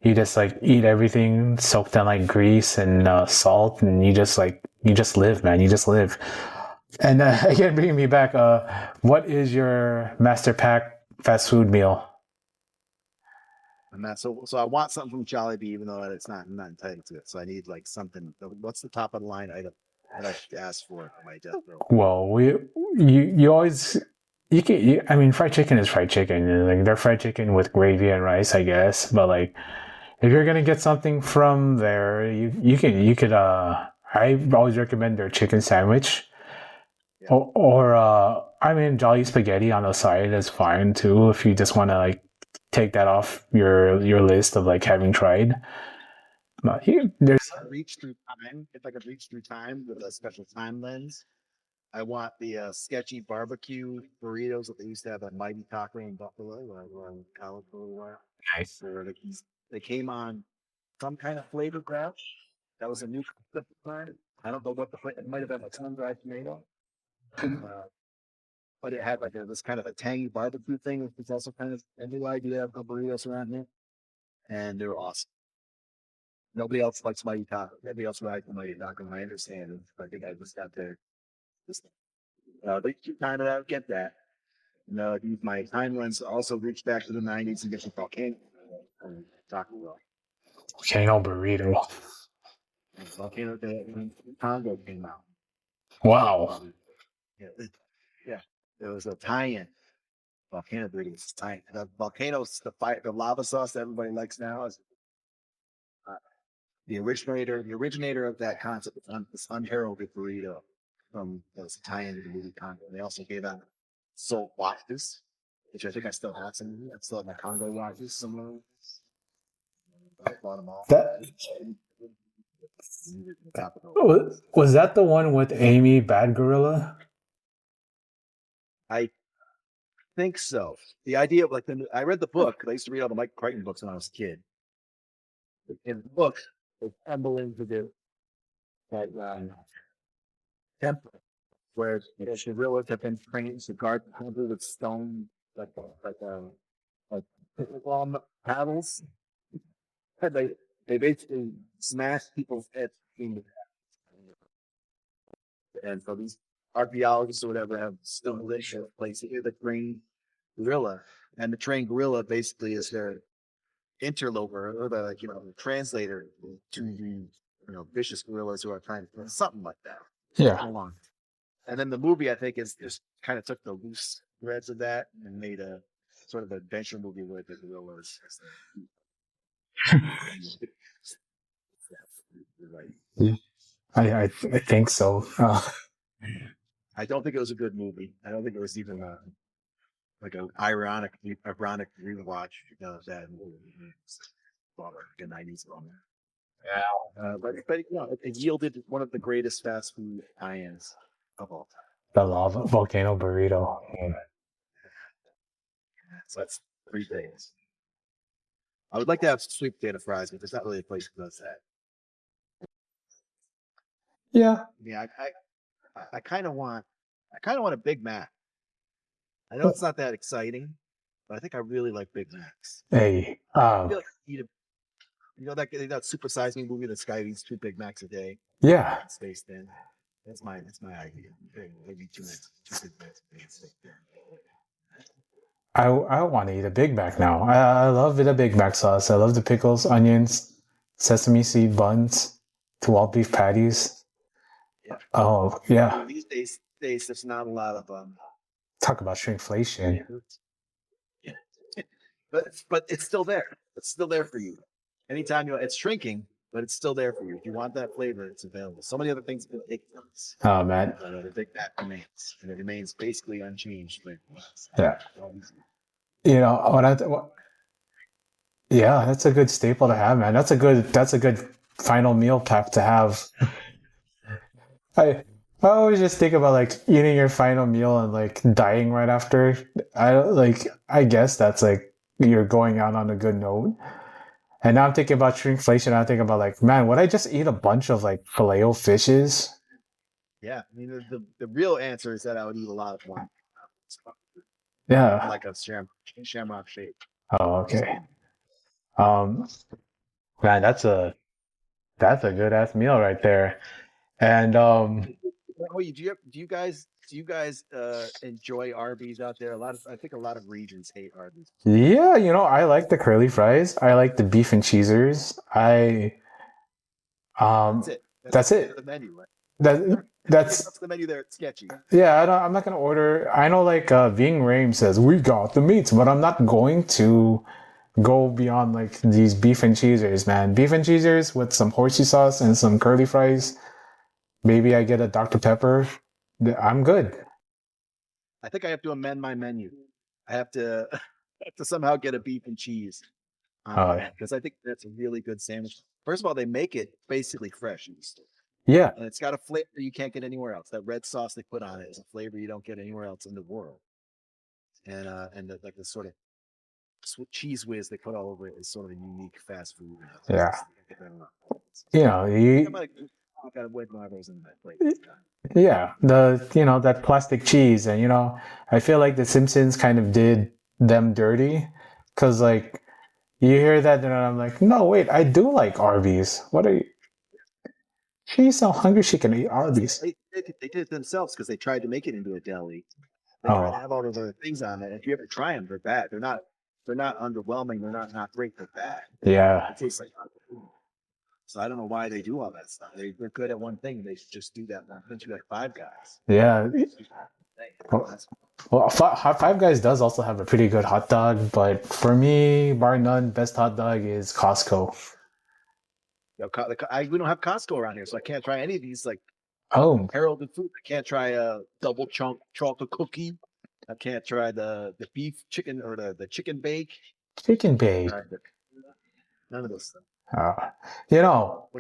you just like eat everything soaked in like grease and salt and you just live, man. You just live. And again, bringing me back, what is your master pack fast food meal? And that so I want something from Jollibee, even though it's not I'm not entitled to it. So I need like something. What's the top of the line item that I should ask for my death row? Well, you always I mean fried chicken is fried chicken. And, like they're fried chicken with gravy and rice, I guess. But like if you're gonna get something from there, you could I always recommend their chicken sandwich. Yeah. Or I mean jolly spaghetti on the side is fine too if you just want to like take that off your list of like having tried. But there's Reach through time. If I could reach through time with a special time lens, I want the sketchy barbecue burritos that they used to have at Mighty Taco in Buffalo, where I'm in college for a while. nice. Where they came on some kind of flavor grab. That was a new concept at the time. I don't know what the flavor. It might have been a sun-dried tomato. But it had like this kind of a tangy barbecue thing, which is also kind of a new idea of burritos around here, and they were awesome. Nobody else likes Mighty Taco. Nobody else likes Mighty Taco. I understand it. I think I just got to just they keep trying to get that. Use my time lens to also reach back to the '90s and get some volcano Taco Bell. Volcano burrito. And volcano Congo came out. Wow. Yeah, it was a tie-in. Volcano burrito is tie-in. The volcanoes, the lava sauce that everybody likes now is the originator of that concept is unheralded burrito from those Italian to the movie Congo. They also gave out salt watches, which I think I still have some. I still have my Congo watches somewhere. I bought them all. Was that the one with Amy Bad Gorilla? I think so. The idea of I read the book. I used to read all the Mike Crichton books when I was a kid. In the book, it's unbelievable to do that. temple where the gorillas have been trained to guard the temple with stone, like pickleball paddles. And they basically smash people's heads in the and so these archaeologists or whatever have still militia place here the trained gorilla. And the trained gorilla basically is their interloper or the the translator to the vicious gorillas who are trying to something like that. Yeah. Along. And then the movie I think is just kind of took the loose threads of that and made a sort of adventure movie with the gorillas. Yeah. I think so. I don't think it was a good movie. I don't think it was even like an ironic rewatch of that movie. Like a 90s film. Yeah. But it yielded one of the greatest fast food tie-ins of all time. The lava volcano burrito. So that's 3 things. I would like to have sweet potato fries, but there's not really a place that does that. Yeah. Yeah, I kind of want a Big Mac. I know it's not that exciting, but I think I really like Big Macs. Hey. I feel like eat that Super Size Me movie. This guy eats 2 Big Macs a day. Yeah. Spaced in. That's my idea. Maybe 2 Big Macs. I want to eat a Big Mac now. I love the Big Mac sauce. I love the pickles, onions, sesame seed buns, 2 beef patties. Yeah. Oh yeah. These days there's not a lot of Talk about shrinkflation. Yeah. but it's still there. It's still there for you. Anytime it's shrinking, but it's still there for you. If you want that flavor, it's available. So many other things have been taken from us. Oh man. The Big Mac remains, and it remains basically unchanged. Yeah. Yeah, that's a good staple to have, man. That's a good final meal pack to have. I always just think about like eating your final meal and like dying right after. I guess that's like you're going out on a good note. And now I'm thinking about shrinkflation. I'm thinking about like, man, would I just eat a bunch of like filet-o-fishes? Yeah, I mean the real answer is that I would eat a lot of one. Yeah. Like a shamrock shake. Oh, okay. Man, that's a good ass meal right there. And do you guys enjoy Arby's out there? I think a lot of regions hate Arby's. Yeah, I like the curly fries. I like the beef and cheesers. That's it. The menu, right? That's the menu there. It's sketchy. Yeah, I'm not gonna order. I know like Ving Rhames says we got the meats, but I'm not going to go beyond like these beef and cheesers, man. Beef and cheesers with some horsey sauce and some curly fries. Maybe I get a Dr. Pepper. I'm good. I think I have to amend my menu. I have to somehow get a beef and cheese. Because I think that's a really good sandwich. First of all, they make it basically fresh in the store. Yeah. And it's got a flavor you can't get anywhere else. That red sauce they put on it is a flavor you don't get anywhere else in the world. And the sort of cheese whiz they put all over it is sort of a unique fast food. Yeah. I gotta wait marbles in that plate. Yeah, that plastic cheese, and I feel like The Simpsons kind of did them dirty, because like you hear that and I'm like, no, wait, I do like Arby's. What are you? She's so hungry she can eat Arby's. They did it themselves because they tried to make it into a deli. They tried to have all of the things on it. If you ever try them, they're bad. They're not underwhelming. They're not great. They're bad. Yeah. It tastes like food. So I don't know why they do all that stuff. They're good at one thing. They should just do that one. Don't you like Five Guys? Yeah. Well, Five Guys does also have a pretty good hot dog, but for me, bar none, best hot dog is Costco. We don't have Costco around here, so I can't try any of these like heralded food. I can't try a double chunk chocolate cookie. I can't try the beef chicken or the chicken bake. Chicken bake. None of this stuff. We're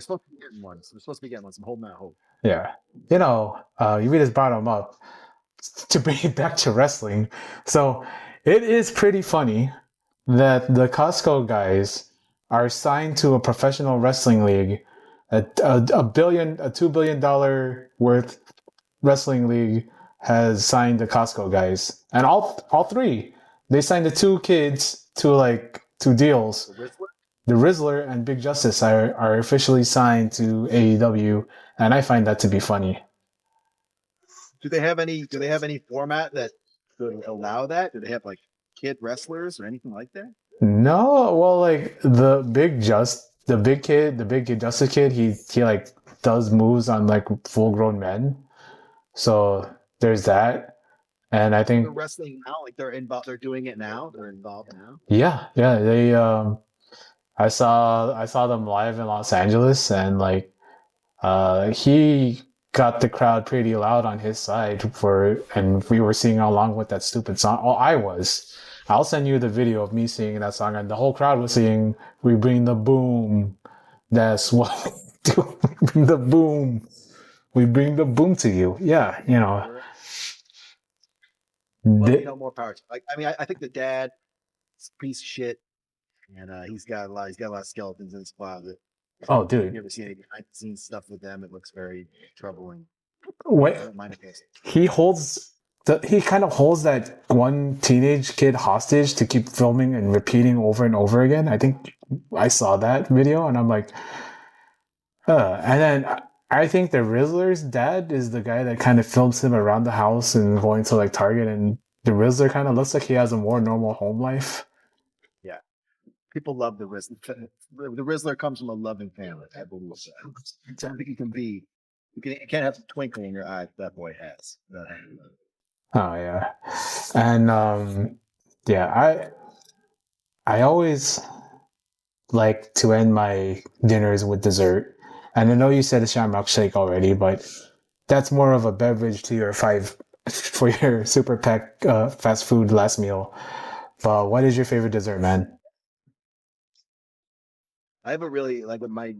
supposed to be getting one. So we're supposed to be getting one. So I'm holding out hope. Yeah. You just brought them up to bring it back to wrestling. So it is pretty funny that the Costco guys are signed to a professional wrestling league, a $2 billion worth wrestling league has signed the Costco guys, and all three they signed the two kids to like two deals. The Rizzler? The Rizzler and Big Justice are officially signed to AEW, and I find that to be funny. Do they have any format that could allow that? Do they have like kid wrestlers or anything like that? No, well, like the Big Justice kid, he like does moves on like full grown men. So there's that, and I think They're wrestling now, like they're involved. They're doing it now. They're involved now. yeah, they I saw them live in Los Angeles, and like he got the crowd pretty loud on his side and we were singing along with that stupid song. Oh, I'll send you the video of me singing that song, and the whole crowd was singing, "We bring the boom." That's what we do. We bring the boom. We bring the boom to you. Yeah, you know. Well, more power. I think the dad is a piece of shit, and he's got a lot of skeletons in his closet. Oh, If you dude. ever seen any behind the scenes stuff with them, it looks very troubling. Wait, I don't mind it. he kind of holds that one teenage kid hostage to keep filming and repeating over and over again. I think I saw that video, and I'm like, and then I think the Rizzler's dad is the guy that kind of films him around the house and going to like Target, and the Rizzler kind of looks like he has a more normal home life. Yeah, people love the Rizzler. The Rizzler comes from a loving family. I believe that. I don't think you can be. You can't have the twinkle in your eye that boy has. Oh yeah, and yeah, I always like to end my dinners with dessert. And I know you said a shamrock shake already, but that's more of a beverage to your for your super pack fast food last meal. But what is your favorite dessert, man? I have a really like my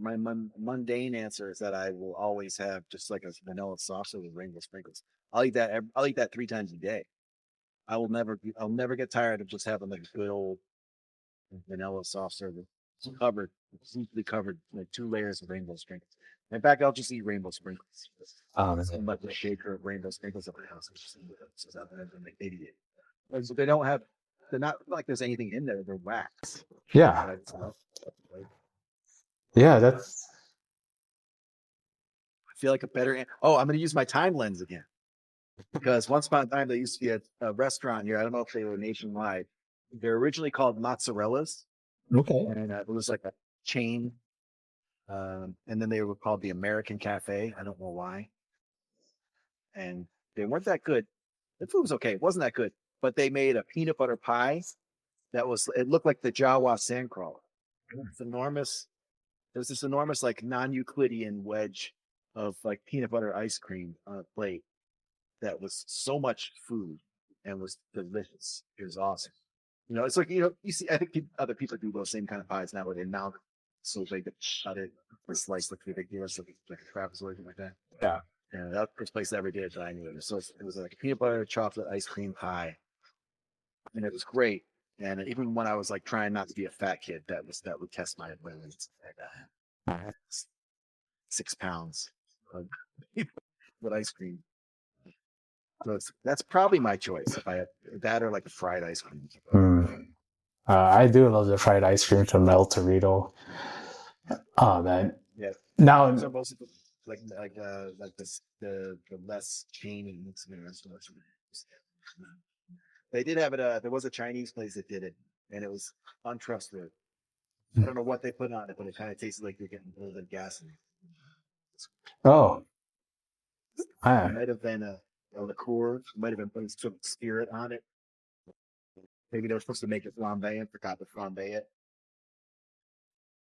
mundane answer is that I will always have just like a vanilla saucer with rainbow sprinkles. I'll eat that. I'll eat that 3 times a day. I'll never get tired of just having like a good old vanilla saucer that's covered, completely covered, like 2 layers of rainbow sprinkles. In fact, I'll just eat rainbow sprinkles. I'm like a shaker of rainbow sprinkles at my house. So they don't have. They're not like there's anything in there. They're wax. Yeah, yeah, that's I feel like a better. Oh, I'm going to use my time lens again. Because once upon a time, there used to be a restaurant here. I don't know if they were nationwide. They're originally called Mozzarellas. okay. And it was like a chain. And then they were called the American Cafe. I don't know why. And they weren't that good. The food was okay. It wasn't that good. But they made a peanut butter pie it looked like the Jawa sandcrawler. It's enormous. There's this enormous, like, non-Euclidean wedge of like peanut butter ice cream on a plate that was so much food and was delicious. It was awesome. It's like, you see, I think other people do those same kind of pies now where they mount so big that cut it or slice like ridiculous, like a trapezoid or like that. Yeah. Yeah, that's the first place I ever did that I knew it. So it was like a peanut butter chocolate ice cream pie. And it was great. And even when I was like trying not to be a fat kid, that would test my abilities. 6 pounds of with ice cream. So that's probably my choice. If I have that or like a fried ice cream. I do love the fried ice cream from El Torito. Oh man. Yeah. Now, so most of the less chain and Mexican restaurants. They did have it. There was a Chinese place that did it, and it was untrustworthy. I don't know what they put on it, but it kind of tasted like you're getting a little bit of gasoline. oh, It might have been a liqueur. It might have been putting some spirit on it. Maybe they were supposed to make it flambe and forgot to flambe it.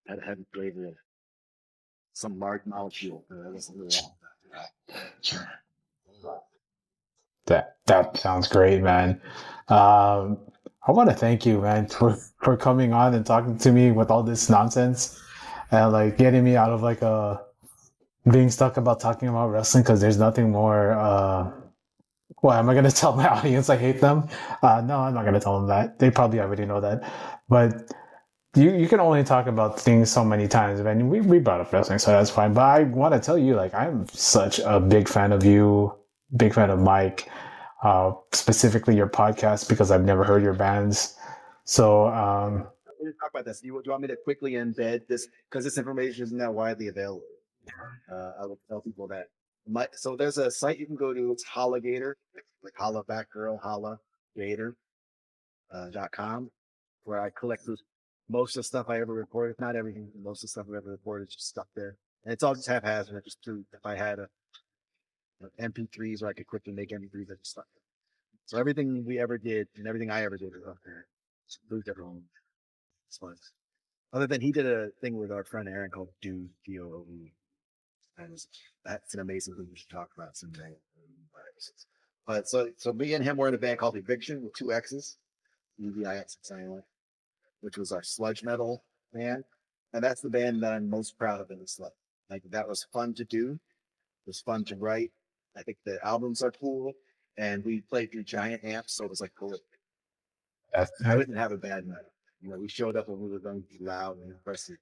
Had a heavy flavor of some large molecule. that sounds great, man. I want to thank you, man, for coming on and talking to me with all this nonsense and like getting me out of like being stuck about talking about wrestling, because there's nothing more. What am I going to tell my audience I hate them? No, I'm not going to tell them that. They probably already know that. But you can only talk about things so many times, man. We brought up wrestling, so that's fine. But I want to tell you, like, I'm such a big fan of you big fan of Mike, specifically your podcast because I've never heard your bands. So We didn't talk about this. Do you want me to quickly embed this because this information isn't that widely available? I would tell people that. So there's a site you can go to. It's Hollagator, like Holla Back Girl, Holla Gator .com, where I collect most of the stuff I ever recorded. Not everything, most of the stuff I ever recorded is just stuck there. And it's all just haphazard. I just threw, if I had MP3s where I could quickly make MP3s, I just stuck there. So everything we ever did and everything I ever did is up there. Moved everyone. It's fun. Other than he did a thing with our friend Aaron called Dooe, DOOE. And that's an amazing thing we should talk about someday. But so me and him were in a band called Eviction with 2 X's, EVIX silent, which was our sludge metal band. And that's the band that I'm most proud of in this life. Like that was fun to do. It was fun to write. I think the albums are cool. And we played through giant amps, so it was like cool. I didn't have a bad night. You know, we showed up when we were going to be loud and impressive.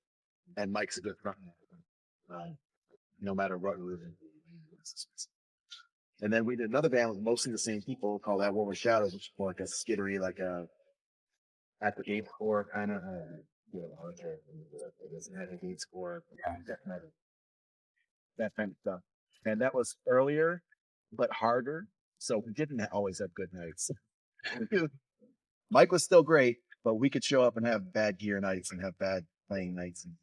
And Mike's a good frontman. No matter what we were doing. And then we did another band with mostly the same people called That War with Shadows, which is more like a skittery, like a at the gate score kind of, at the gate score, that kind of stuff. And that was earlier, but harder. So we didn't always have good nights. Mike was still great, but we could show up and have bad gear nights and have bad playing nights and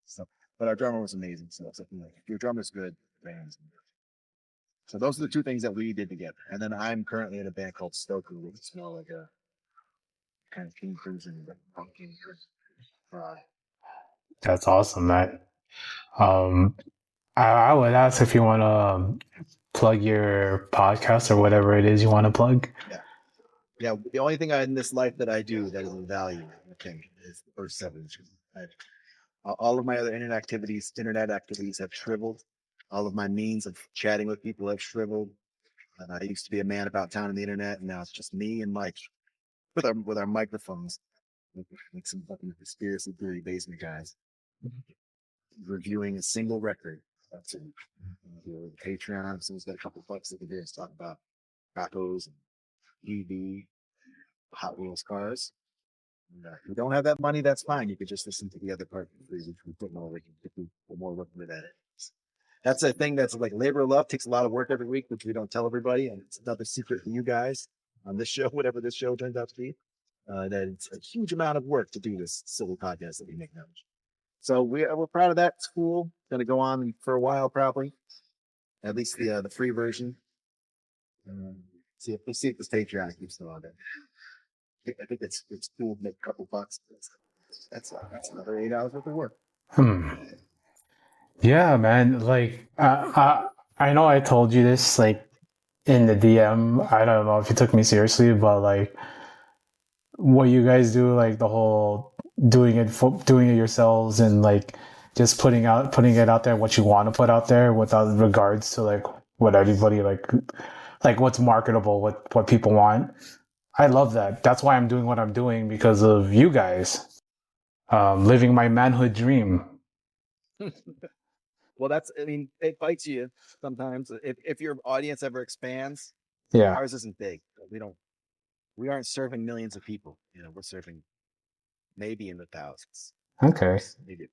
stuff. But our drummer was amazing. So something like if your drummer's good, bands. So those are the 2 things that we did together. And then I'm currently in a band called Stoker, which is more like a kind of King Cruising, pumpkin. that's awesome, man. I would ask if you want to plug your podcast or whatever it is you want to plug. Yeah. The only thing in this life that I do that is of value, I think, is the first 7. All of my other internet activities have shriveled. All of my means of chatting with people have shriveled. I used to be a man about town on the internet, and now it's just me and Mike with our microphones, like some fucking conspiracy theory basement guys, reviewing a single record. That's it. Patreon, someone's got a couple bucks that can do us talk about tacos and EV, Hot Wheels cars. If you don't have that money, that's fine. You could just listen to the other part. We put more work into that. That's a thing that's like labor of love, takes a lot of work every week, which we don't tell everybody. And it's another secret for you guys on this show, whatever this show turns out to be, that it's a huge amount of work to do this silly podcast that we make now. So we're proud of that. It's cool. Going to go on for a while, probably. At least the free version. See if this Patreon keeps still on there. I think it's cool to make a couple bucks. That's another 8 hours worth of work. Yeah, man. Like, I know I told you this, like, in the DM. I don't know if you took me seriously, but like, what you guys do, like the whole doing it yourselves, and like just putting it out there, what you want to put out there, without regards to like what everybody like what's marketable, what people want. I love that. That's why I'm doing what I'm doing, because of you guys. Living my manhood dream. Well, it bites you sometimes. If your audience ever expands, Yeah. ours isn't big. We aren't serving millions of people. You know, we're serving maybe in the thousands. Okay. Maybe.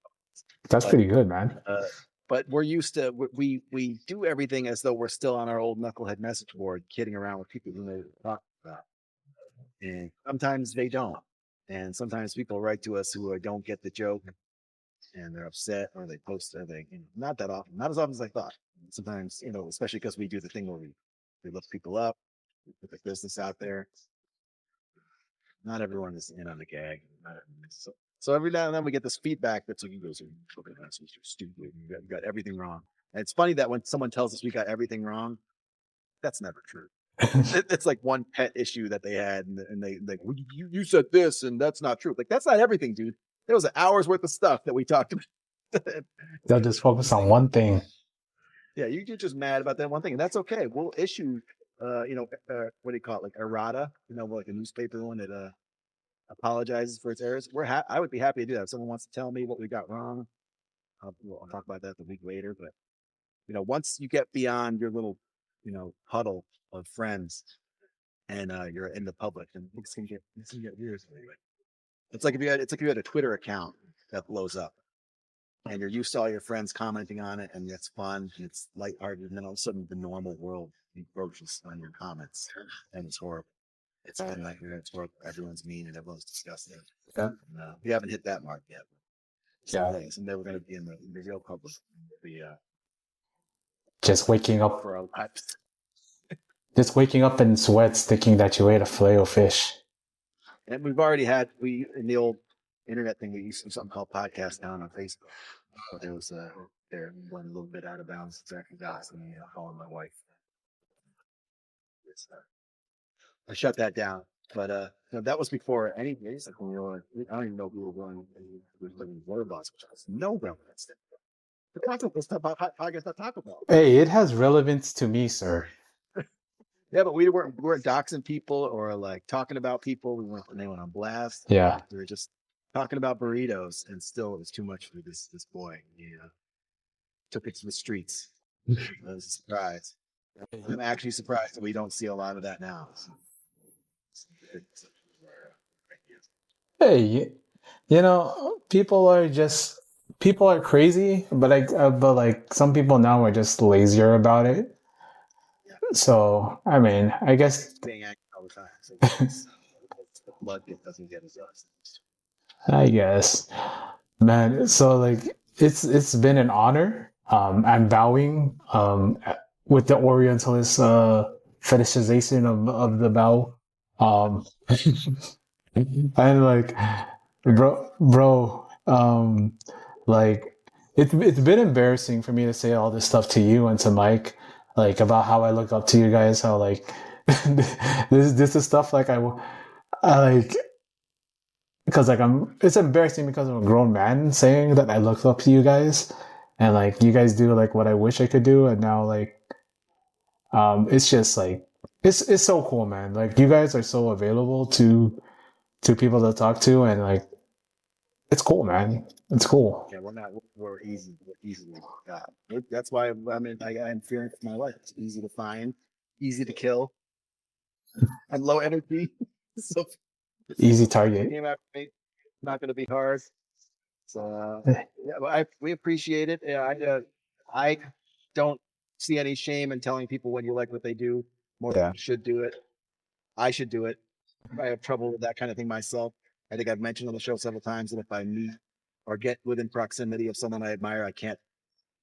That's pretty good, man. But we're used to, we do everything as though we're still on our old knucklehead message board, kidding around with people who they talk about. And sometimes they don't. And sometimes people write to us who don't get the joke, and they're upset, or they post not that often, not as often as I thought. Sometimes, especially because we do the thing where we lift people up, we put the business out there. Not everyone is in on the gag. So every now and then we get this feedback that's like, you guys are fucking assholes, you're stupid, you got everything wrong. And it's funny that when someone tells us we got everything wrong, that's never true. It's like one pet issue that they had, and they like, well, you said this, and that's not true. Like, that's not everything, dude. There was an hour's worth of stuff that we talked about. They'll just focus on one thing. Yeah, you're just mad about that one thing, and that's okay. We'll issue, what do you call it, like errata? Like a newspaper one that apologizes for its errors. I would be happy to do that. If someone wants to tell me what we got wrong, I'll talk about that the week later. But once you get beyond your little huddle of friends, and you're in the public, and it's gonna get weird. It's like if you had a Twitter account that blows up, and you're used to all your friends commenting on it, and it's fun, and it's lighthearted, and then all of a sudden the normal world encroaches on your comments, and it's horrible. It's a nightmare. It's horrible. Everyone's mean and everyone's disgusting. Yeah. No, we haven't hit that mark yet. Yeah. Someday we're going to be in the real public. Just waking up For our lives. Just waking up in sweats thinking that you ate a filet of fish. And we've already had, in the old internet thing, we used to do something called podcast down on Facebook. But there was, there went a little bit out of bounds. Exactly. That's me calling my wife. I shut that down. But that was before any days. Like when we were, I don't even know if we were going. We were living in borderboss, which has no relevance. The Taco Bell stuff about podcast about Taco Bell. Hey, it has relevance to me, sir. Yeah, but we weren't doxing people or like talking about people. We weren't putting anyone on blast. Yeah. We were just talking about burritos, and still it was too much for this boy. He took it to the streets. I was surprised. I'm actually surprised that we don't see a lot of that now. Hey, people are crazy, but like some people now are just lazier about it. So, I mean, I guess Being angry all the time. So the blood doesn't get as us. I guess, man. So like, it's been an honor. I'm bowing. With the Orientalist fetishization of the bow. And like, bro. Like, it's been embarrassing for me to say all this stuff to you and to Mike, like about how I look up to you guys. How like this is stuff like I like. Because like it's embarrassing because I'm a grown man saying that I look up to you guys, and like you guys do like what I wish I could do, and now like, it's just like it's so cool, man. Like you guys are so available to people to talk to, and like it's cool, man. It's cool. Yeah, we're easy. We're easily got. That's why I'm fearing for my life. It's easy to find, easy to kill, and low energy. So. Easy target. Came after me. Not going to be hard. So yeah, we appreciate it. Yeah, I don't see any shame in telling people when you like what they do. More people should do it. I should do it. I have trouble with that kind of thing myself. I think I've mentioned on the show several times that if I meet or get within proximity of someone I admire, I can't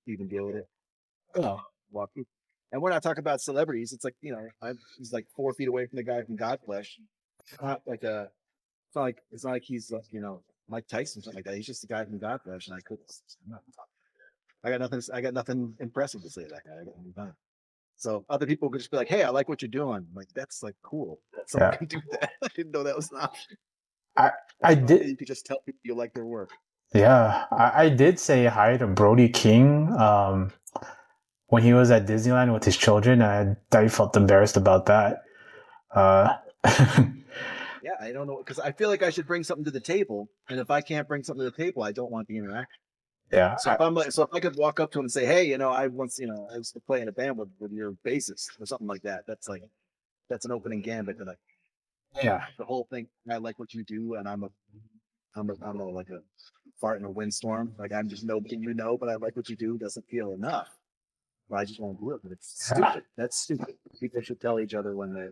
even deal with it. Oh, walking. And we're not talking about celebrities. It's like he's like 4 feet away from the guy from Godflesh. Not like it's not like he's Mike Tyson or something like that. He's just a guy from Godflesh, and I got nothing impressive to say to that guy. I got nothing done. So other people could just be like, "Hey, I like what you're doing." I'm like, that's like cool. That someone can do that. I didn't know that was an option. I did. You could just tell people you like their work. Yeah, I did say hi to Brody King when he was at Disneyland with his children. I felt embarrassed about that. Yeah, I don't know, because I feel like I should bring something to the table, and if I can't bring something to the table, I don't want the interaction. Yeah. So if I could walk up to him and say, "Hey, I used to play in a band with your bassist," or something like that. That's an opening gambit. That the whole thing. I like what you do, and I'm like a fart in a windstorm. Like I'm just nobody but I like what you do. Doesn't feel enough. Well, I just won't do it. But it's stupid. That's stupid. People should tell each other when they're.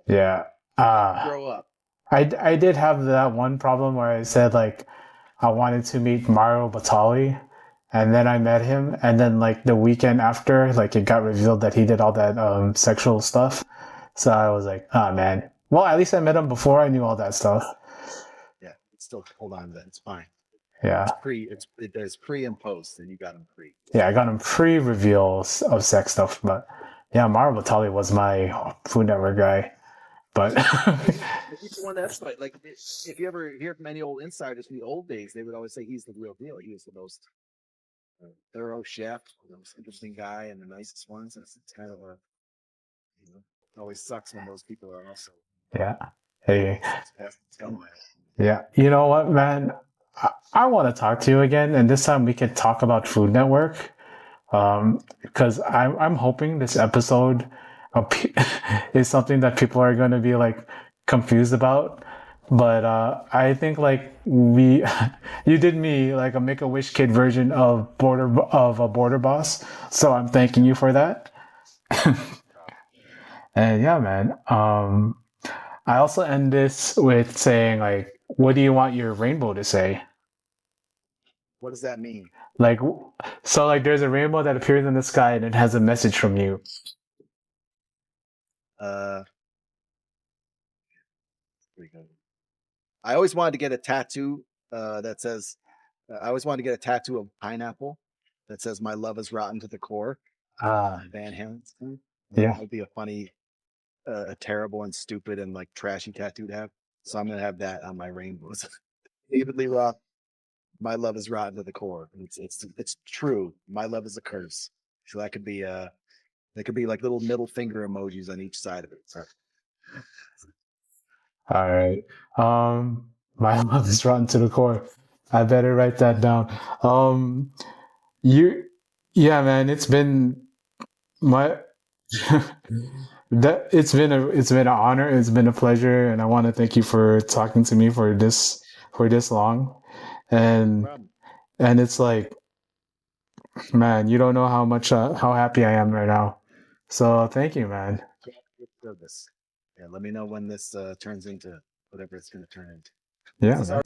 Yeah. Grow up. I did have that one problem where I said like I wanted to meet Mario Batali, and then I met him, and then like the weekend after, like it got revealed that he did all that sexual stuff. So I was like, oh man. Well, at least I met him before I knew all that stuff. Yeah, still hold on to that. It's fine. Yeah. There's pre and post, and you got him pre. Yeah, I got him pre-reveal of sex stuff, but yeah, Mario Batali was my Food Network guy. But like if you ever hear from any old insiders from the old days, they would always say he's the real deal. He was the most thorough chef, the most interesting guy, and the nicest ones. It's kind of it always sucks when those people are also. Yeah. Hey. Yeah. You know what, man? I want to talk to you again, and this time we can talk about Food Network. Because I'm hoping this episode is something that people are going to be like confused about. But I think like you did me like a Make a Wish kid version of a border boss. So I'm thanking you for that. And yeah, man. I also end this with saying like, what do you want your rainbow to say? What does that mean? Like, so like there's a rainbow that appears in the sky and it has a message from you. Pretty good. I always wanted to get a tattoo that says, I always wanted to get a tattoo of pineapple that says, "My love is rotten to the core." Van Halen. Yeah. That would be a funny, a terrible and stupid and like trashy tattoo to have. So I'm gonna have that on my rainbows. Evenly rough. My love is rotten to the core. It's true. My love is a curse. So that could be like little middle finger emojis on each side of it. So, All right. My love is rotten to the core. I better write that down. You, yeah, man. It's been my that it's been an honor. It's been a pleasure, and I want to thank you for talking to me for this long. And problem. and it's like, man, you don't know how happy I am right now. So thank you, man. Service. Yeah, let me know when this turns into whatever it's going to turn into. Yeah, This is man.